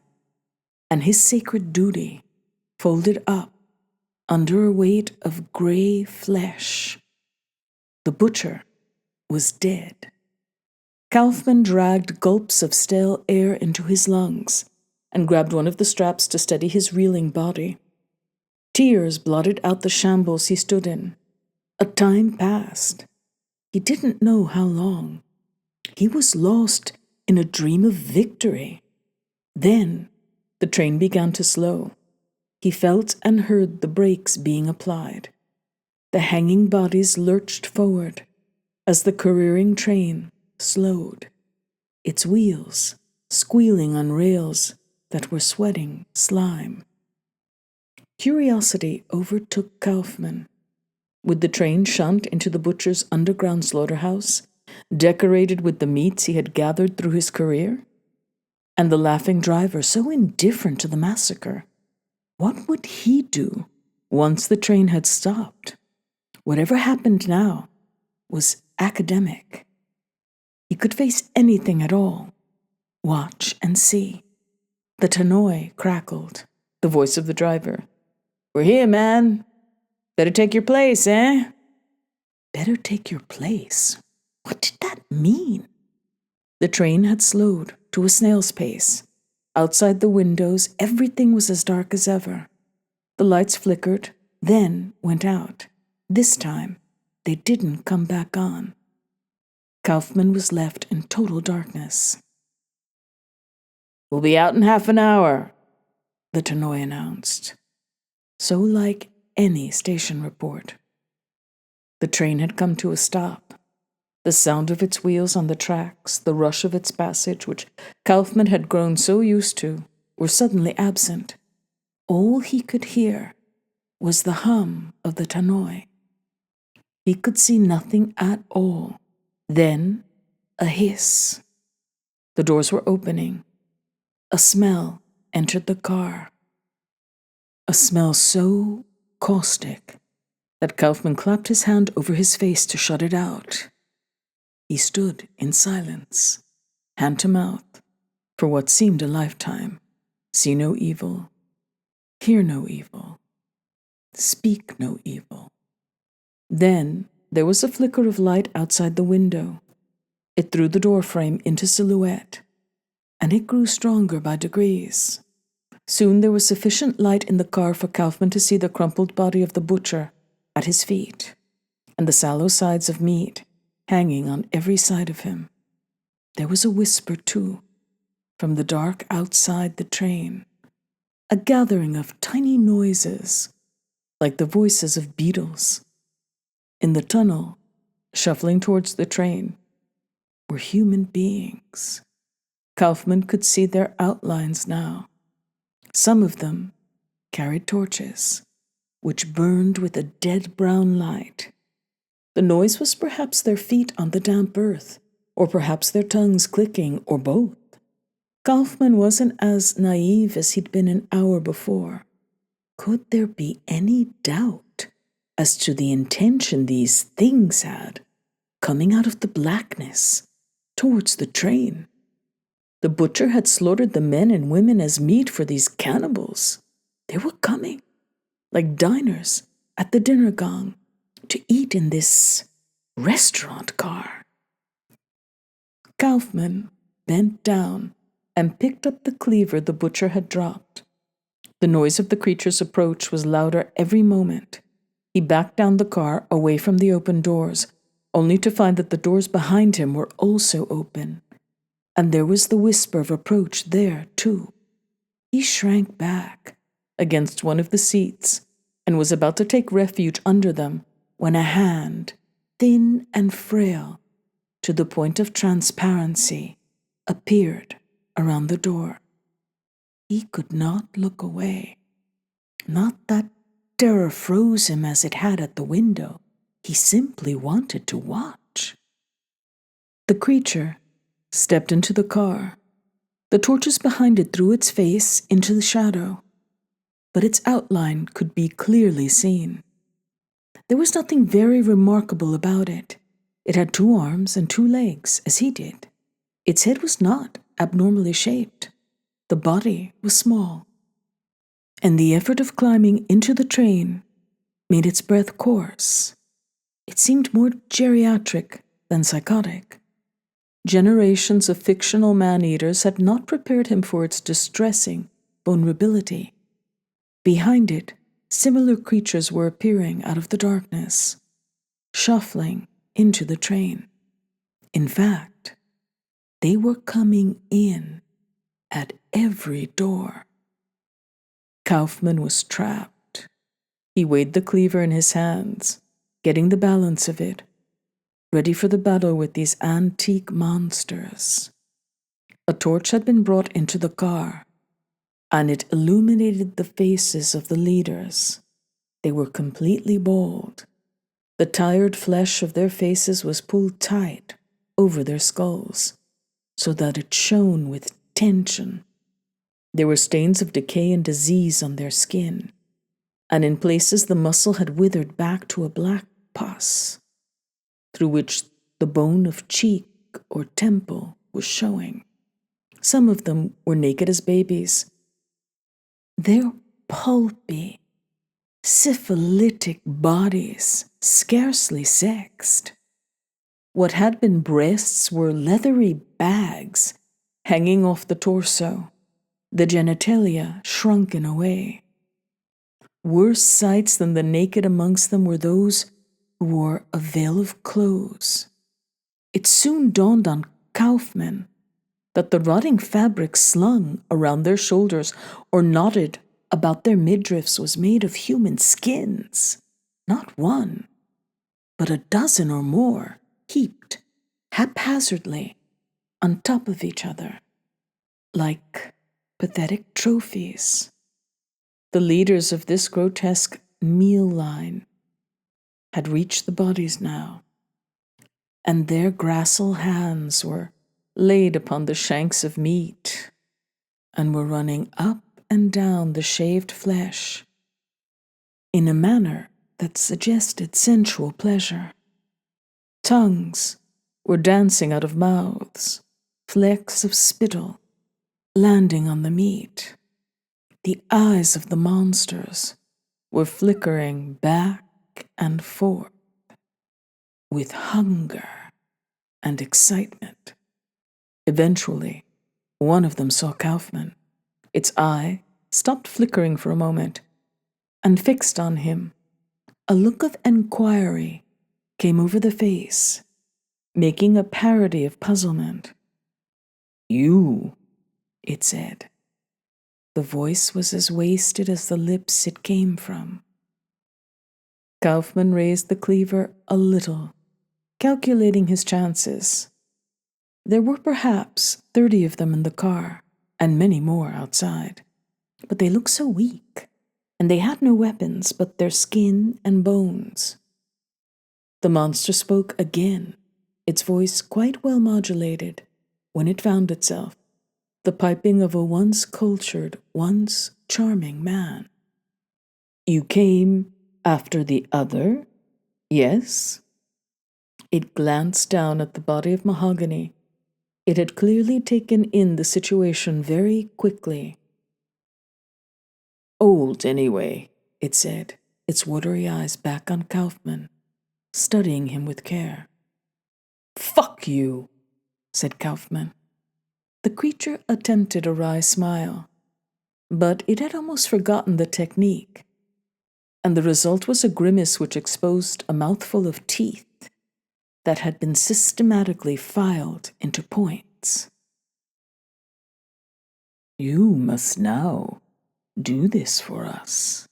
and his sacred duty folded up under a weight of gray flesh. The butcher was dead. Kaufman dragged gulps of stale air into his lungs and grabbed one of the straps to steady his reeling body. Tears blotted out the shambles he stood in. A time passed. He didn't know how long. He was lost in a dream of victory. Then the train began to slow. He felt and heard the brakes being applied. The hanging bodies lurched forward as the careering train slowed, its wheels squealing on rails that were sweating slime. Curiosity overtook Kaufman. Would the train shunt into the butcher's underground slaughterhouse, decorated with the meats he had gathered through his career? And the laughing driver, so indifferent to the massacre, what would he do once the train had stopped? Whatever happened now was academic. He could face anything at all. Watch and see. The tannoy crackled. The voice of the driver. "We're here, man. Better take your place, eh?" Better take your place? What did that mean? The train had slowed to a snail's pace. Outside the windows, everything was as dark as ever. The lights flickered, then went out. This time, they didn't come back on. Kaufman was left in total darkness. "We'll be out in half an hour," the tannoy announced. So like any station report. The train had come to a stop. The sound of its wheels on the tracks, the rush of its passage, which Kaufman had grown so used to, were suddenly absent. All he could hear was the hum of the tannoy. He could see nothing at all. Then, a hiss. The doors were opening. A smell entered the car. A smell so caustic that Kaufman clapped his hand over his face to shut it out. He stood in silence, hand to mouth, for what seemed a lifetime. See no evil, hear no evil, speak no evil. Then there was a flicker of light outside the window. It threw the doorframe into silhouette, and it grew stronger by degrees. Soon there was sufficient light in the car for Kaufman to see the crumpled body of the butcher at his feet, and the sallow sides of meat hanging on every side of him. There was a whisper, too, from the dark outside the train, a gathering of tiny noises, like the voices of beetles. In the tunnel, shuffling towards the train, were human beings. Kaufman could see their outlines now. Some of them carried torches, which burned with a dead brown light. The noise was perhaps their feet on the damp earth, or perhaps their tongues clicking, or both. Kaufman wasn't as naive as he'd been an hour before. Could there be any doubt as to the intention these things had, coming out of the blackness towards the train? The butcher had slaughtered the men and women as meat for these cannibals. They were coming, like diners at the dinner gong, to eat in this restaurant car. Kaufman bent down and picked up the cleaver the butcher had dropped. The noise of the creature's approach was louder every moment. He backed down the car away from the open doors, only to find that the doors behind him were also open. And there was the whisper of approach there, too. He shrank back against one of the seats and was about to take refuge under them when a hand, thin and frail, to the point of transparency, appeared around the door. He could not look away. Not that terror froze him as it had at the window. He simply wanted to watch. The creature stepped into the car. The torches behind it threw its face into the shadow, but its outline could be clearly seen. There was nothing very remarkable about it. It had 2 arms and 2 legs, as he did. Its head was not abnormally shaped. The body was small, and the effort of climbing into the train made its breath coarse. It seemed more geriatric than psychotic. Generations of fictional man-eaters had not prepared him for its distressing vulnerability. Behind it, similar creatures were appearing out of the darkness, shuffling into the train. In fact, they were coming in at every door. Kaufman was trapped. He weighed the cleaver in his hands, getting the balance of it, ready for the battle with these antique monsters. A torch had been brought into the car, and it illuminated the faces of the leaders. They were completely bald. The tired flesh of their faces was pulled tight over their skulls, so that it shone with tension. There were stains of decay and disease on their skin, and in places the muscle had withered back to a black pus, through which the bone of cheek or temple was showing. Some of them were naked as babies. Their pulpy, syphilitic bodies scarcely sexed. What had been breasts were leathery bags hanging off the torso, the genitalia shrunken away. Worse sights than the naked amongst them were those who wore a veil of clothes. It soon dawned on Kaufman that the rotting fabric slung around their shoulders or knotted about their midriffs was made of human skins. Not one, but a dozen or more, heaped haphazardly on top of each other, like pathetic trophies. The leaders of this grotesque meal line had reached the bodies now, and their gracile hands were laid upon the shanks of meat and were running up and down the shaved flesh in a manner that suggested sensual pleasure. Tongues were dancing out of mouths, flecks of spittle landing on the meat. The eyes of the monsters were flickering back and forth with hunger and excitement. Eventually, one of them saw Kaufman. Its eye stopped flickering for a moment and fixed on him, A look of enquiry came over the face, making a parody of puzzlement. "You," it said. The voice was as wasted as the lips it came from. Kaufman raised the cleaver a little, calculating his chances. There were perhaps 30 of them in the car, and many more outside. But they looked so weak, and they had no weapons but their skin and bones. The monster spoke again, its voice quite well modulated, when it found itself, the piping of a once cultured, once charming man. "You came after the other? Yes?" It glanced down at the body of mahogany. It had clearly taken in the situation very quickly. "Old, anyway," it said, its watery eyes back on Kaufman, studying him with care. "Fuck you," said Kaufman. The creature attempted a wry smile, but it had almost forgotten the technique, and the result was a grimace which exposed a mouthful of teeth that had been systematically filed into points. "You must now do this for us,"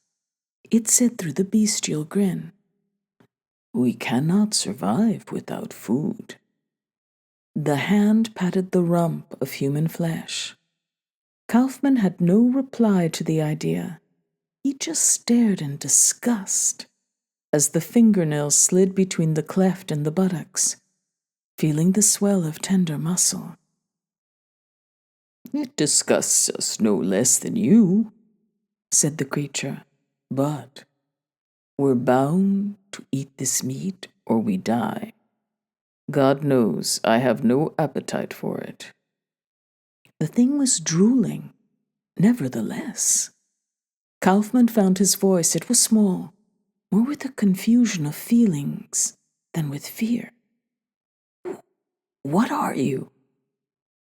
it said through the bestial grin. "We cannot survive without food." The hand patted the rump of human flesh. Kaufman had no reply to the idea. He just stared in disgust as the fingernails slid between the cleft in the buttocks, feeling the swell of tender muscle. "It disgusts us no less than you," said the creature, "but we're bound to eat this meat or we die. God knows I have no appetite for it." The thing was drooling, nevertheless. Kaufman found his voice. It was small, more with a confusion of feelings than with fear. "What are you?"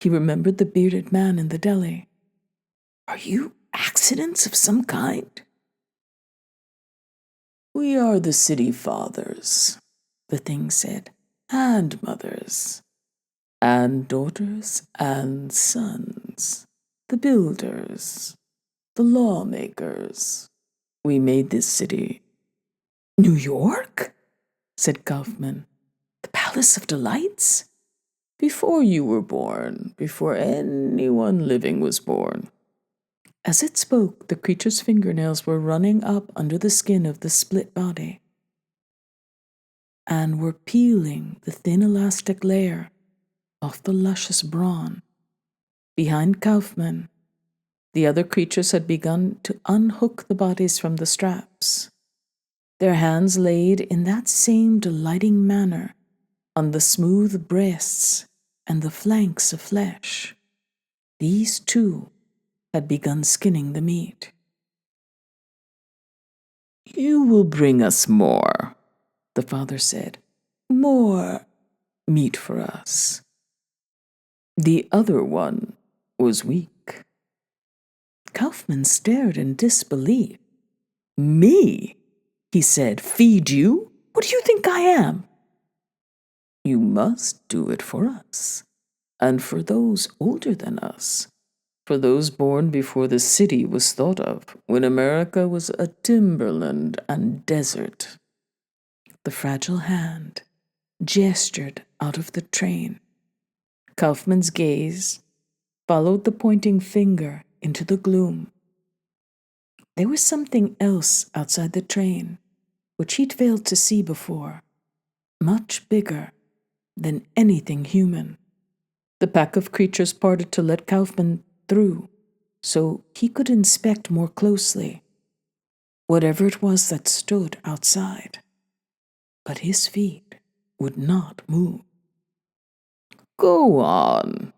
He remembered the bearded man in the deli. "Are you accidents of some kind?" "We are the city fathers," the thing said, "and mothers, and daughters and sons, the builders, the lawmakers. We made this city." "New York?" said Kaufman. "The Palace of Delights?" "Before you were born, before anyone living was born." As it spoke, the creature's fingernails were running up under the skin of the split body and were peeling the thin elastic layer off the luscious brawn. Behind Kaufman, the other creatures had begun to unhook the bodies from the straps, their hands laid in that same delighting manner on the smooth breasts and the flanks of flesh. These, too, had begun skinning the meat. "You will bring us more," the father said. "More meat for us. The other one was weak." Kaufman stared in disbelief. "Me?" he said. "Feed you? What do you think I am?" "You must do it for us, and for those older than us, for those born before the city was thought of, when America was a timberland and desert." The fragile hand gestured out of the train. Kaufman's gaze followed the pointing finger into the gloom. There was something else outside the train, which he'd failed to see before, much bigger than anything human. The pack of creatures parted to let Kaufman through, so he could inspect more closely whatever it was that stood outside. But his feet would not move. "Go on,"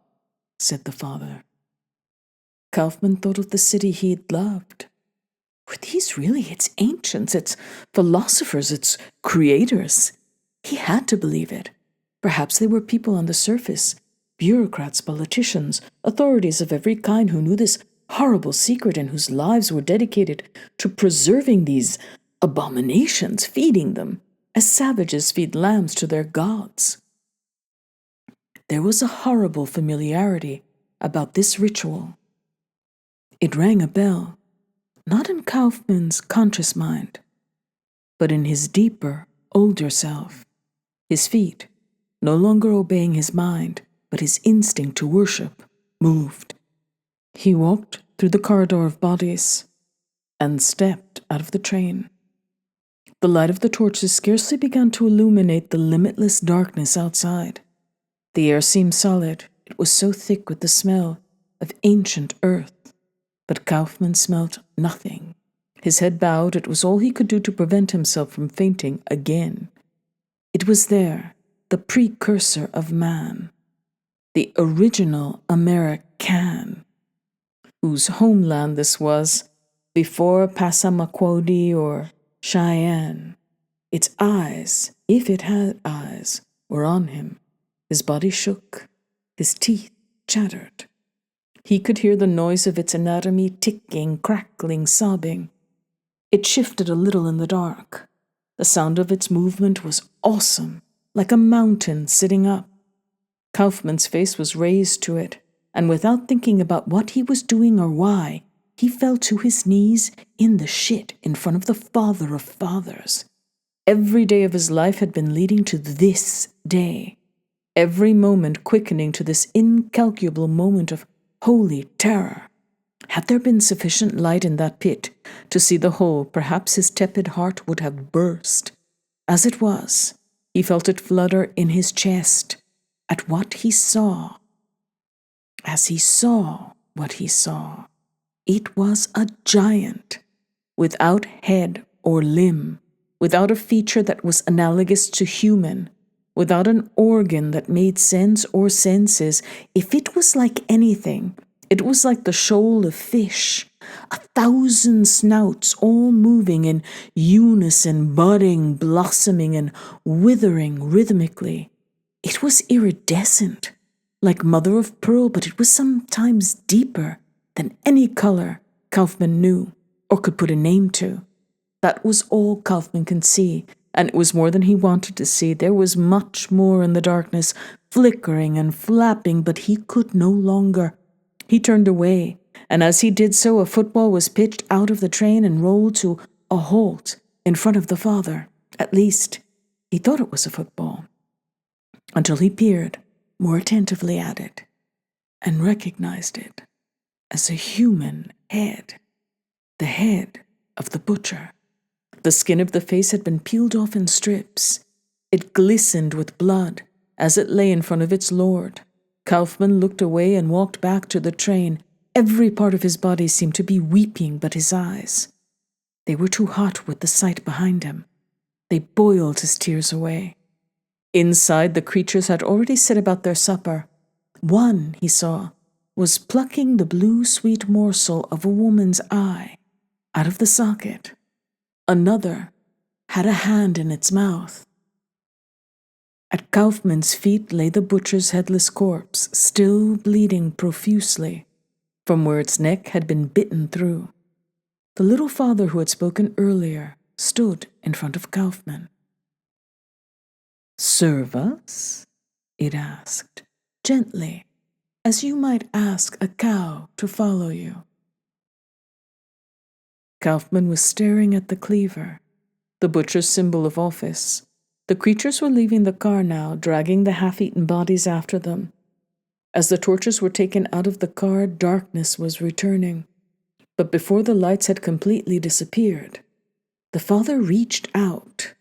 said the father. Kaufman thought of the city he'd loved. Were these really its ancients, its philosophers, its creators? He had to believe it. Perhaps they were people on the surface, bureaucrats, politicians, authorities of every kind who knew this horrible secret and whose lives were dedicated to preserving these abominations feeding them, as savages feed lambs to their gods. There was a horrible familiarity about this ritual. It rang a bell, not in Kaufman's conscious mind, but in his deeper, older self. His feet, no longer obeying his mind, but his instinct to worship, moved. He walked through the corridor of bodies and stepped out of the train. The light of the torches scarcely began to illuminate the limitless darkness outside. The air seemed solid. It was so thick with the smell of ancient earth. But Kaufman smelt nothing. His head bowed. It was all he could do to prevent himself from fainting again. It was there, the precursor of man, the original American, whose homeland this was before Passamaquoddy or Cheyenne. Its eyes, if it had eyes, were on him. His body shook. His teeth chattered. He could hear the noise of its anatomy ticking, crackling, sobbing. It shifted a little in the dark. The sound of its movement was awesome, like a mountain sitting up. Kaufman's face was raised to it, and without thinking about what he was doing or why, he fell to his knees in the shit in front of the Father of Fathers. Every day of his life had been leading to this day, every moment quickening to this incalculable moment of holy terror. Had there been sufficient light in that pit to see the whole, perhaps his tepid heart would have burst. As it was, he felt it flutter in his chest at what he saw. As he saw what he saw, it was a giant, without head or limb, without a feature that was analogous to human, without an organ that made sense or senses. If it was like anything, it was like the shoal of fish, 1,000 snouts all moving in unison, budding, blossoming, and withering rhythmically. It was iridescent, like mother of pearl, but it was sometimes deeper than any color Kaufman knew or could put a name to. That was all Kaufman could see, and it was more than he wanted to see. There was much more in the darkness, flickering and flapping, but he could no longer. He turned away, and as he did so, a football was pitched out of the train and rolled to a halt in front of the father. At least, he thought it was a football, until he peered more attentively at it and recognized it as a human head, the head of the butcher. The skin of the face had been peeled off in strips. It glistened with blood as it lay in front of its lord. Kaufman looked away and walked back to the train. Every part of his body seemed to be weeping but his eyes. They were too hot with the sight behind him. They boiled his tears away. Inside, the creatures had already set about their supper. One, he saw, was plucking the blue sweet morsel of a woman's eye out of the socket. Another had a hand in its mouth. At Kaufman's feet lay the butcher's headless corpse, still bleeding profusely from where its neck had been bitten through. The little father who had spoken earlier stood in front of Kaufman. "Serve us?" it asked, gently, as you might ask a cow to follow you. Kaufman was staring at the cleaver, the butcher's symbol of office. The creatures were leaving the car now, dragging the half-eaten bodies after them. As the torches were taken out of the car, darkness was returning. But before the lights had completely disappeared, the father reached out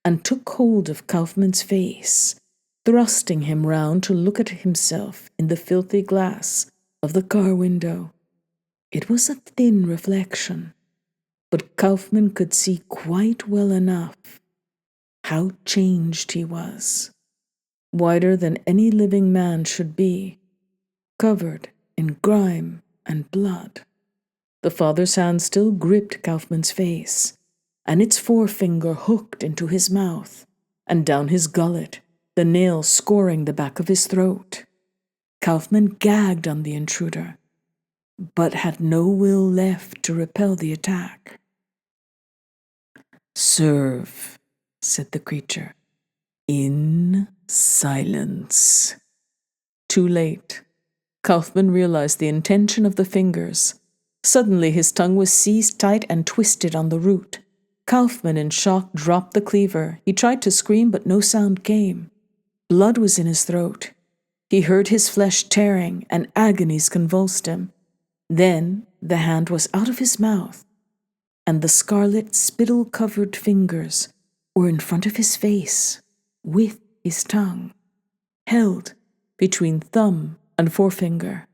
and took hold of Kaufman's face, thrusting him round to look at himself in the filthy glass of the car window. It was a thin reflection, but Kaufman could see quite well enough how changed he was, whiter than any living man should be, covered in grime and blood. The father's hand still gripped Kaufman's face, and its forefinger hooked into his mouth and down his gullet, the nail scoring the back of his throat. Kaufman gagged on the intruder, but had no will left to repel the attack. "Serve," said the creature, "in silence." Too late. Kaufman realized the intention of the fingers. Suddenly his tongue was seized tight and twisted on the root. Kaufman, in shock, dropped the cleaver. He tried to scream, but no sound came. Blood was in his throat. He heard his flesh tearing, and agonies convulsed him. Then the hand was out of his mouth, and the scarlet, spittle-covered fingers were in front of his face, with his tongue, held between thumb and forefinger.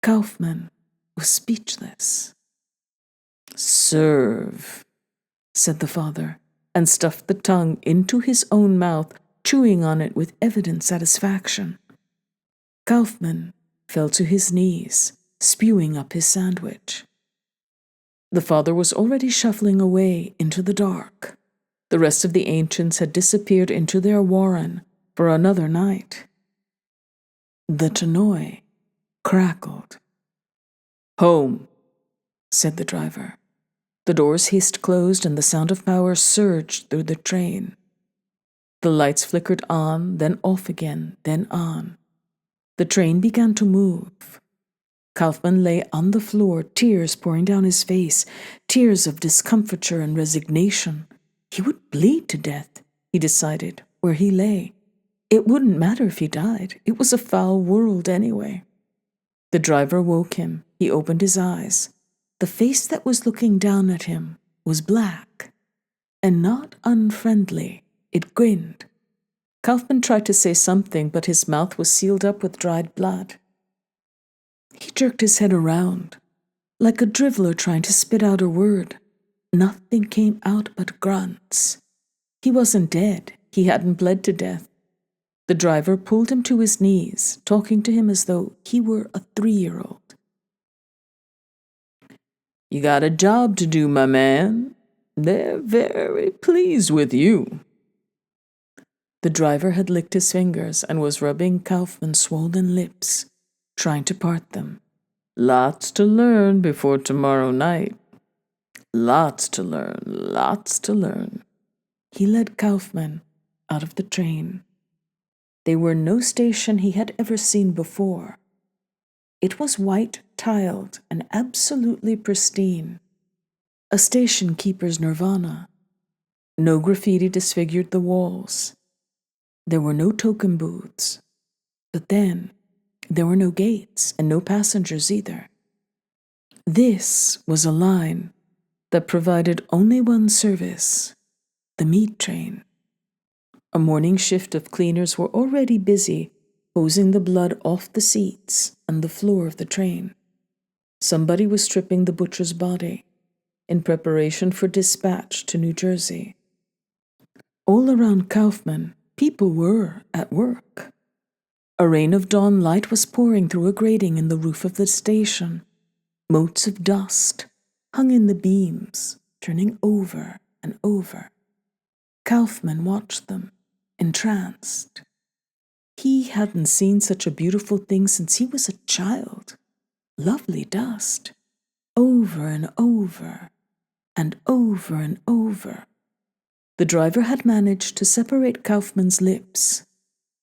Kaufman was speechless. "Serve," said the father, and stuffed the tongue into his own mouth, chewing on it with evident satisfaction. Kaufman fell to his knees, spewing up his sandwich. The father was already shuffling away into the dark. The rest of the ancients had disappeared into their warren for another night. The tonneau crackled. "Home," said the driver. The doors hissed closed and the sound of power surged through the train. The lights flickered on, then off again, then on. The train began to move. Kaufman lay on the floor, tears pouring down his face, tears of discomfiture and resignation. He would bleed to death, he decided, where he lay. It wouldn't matter if he died. It was a foul world anyway. The driver woke him. He opened his eyes. The face that was looking down at him was black, and not unfriendly. It grinned. Kaufman tried to say something, but his mouth was sealed up with dried blood. He jerked his head around, like a driveler trying to spit out a word. Nothing came out but grunts. He wasn't dead. He hadn't bled to death. The driver pulled him to his knees, talking to him as though he were a 3-year-old. "You got a job to do, my man. They're very pleased with you." The driver had licked his fingers and was rubbing Kaufman's swollen lips, trying to part them. "Lots to learn before tomorrow night. Lots to learn, lots to learn." He led Kaufman out of the train. They were no station he had ever seen before. It was white-tiled and absolutely pristine. A station keeper's nirvana. No graffiti disfigured the walls. There were no token booths. But then, there were no gates and no passengers either. This was a line that provided only one service, the meat train. A morning shift of cleaners were already busy hosing the blood off the seats and the floor of the train. Somebody was stripping the butcher's body in preparation for dispatch to New Jersey. All around Kaufman, people were at work. A rain of dawn light was pouring through a grating in the roof of the station. Motes of dust hung in the beams, turning over and over. Kaufman watched them, entranced. He hadn't seen such a beautiful thing since he was a child. Lovely dust, over and over, and over and over. The driver had managed to separate Kaufman's lips.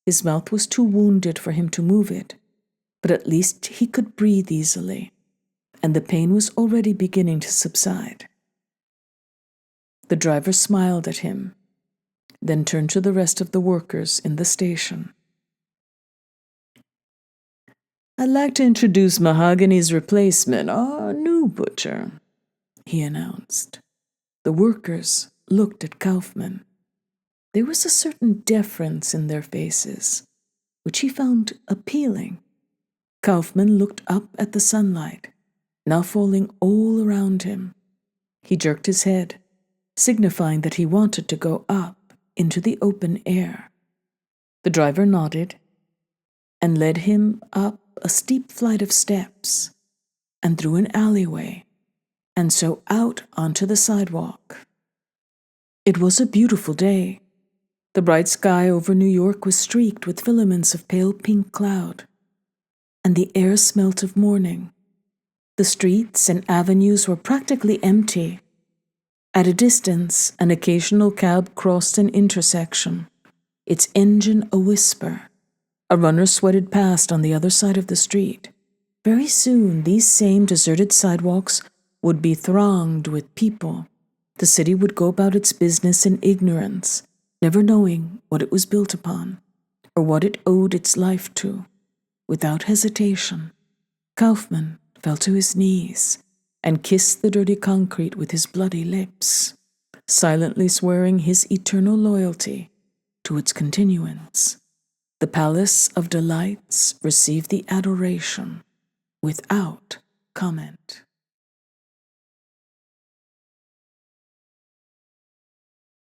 His mouth was too wounded for him to move it, but at least he could breathe easily, and the pain was already beginning to subside. The driver smiled at him, then turned to the rest of the workers in the station. "I'd like to introduce Mahogany's replacement, our new butcher," he announced. The workers looked at Kaufman. There was a certain deference in their faces, which he found appealing. Kaufman looked up at the sunlight, now falling all around him. He jerked his head, signifying that he wanted to go up into the open air. The driver nodded and led him up a steep flight of steps and through an alleyway, and so out onto the sidewalk. It was a beautiful day. The bright sky over New York was streaked with filaments of pale pink cloud, and the air smelt of morning. The streets and avenues were practically empty. At a distance, an occasional cab crossed an intersection, its engine a whisper. A runner sweated past on the other side of the street. Very soon, these same deserted sidewalks would be thronged with people. The city would go about its business in ignorance, never knowing what it was built upon, or what it owed its life to. Without hesitation, Kaufman fell to his knees and kissed the dirty concrete with his bloody lips, silently swearing his eternal loyalty to its continuance. The Palace of Delights received the adoration without comment.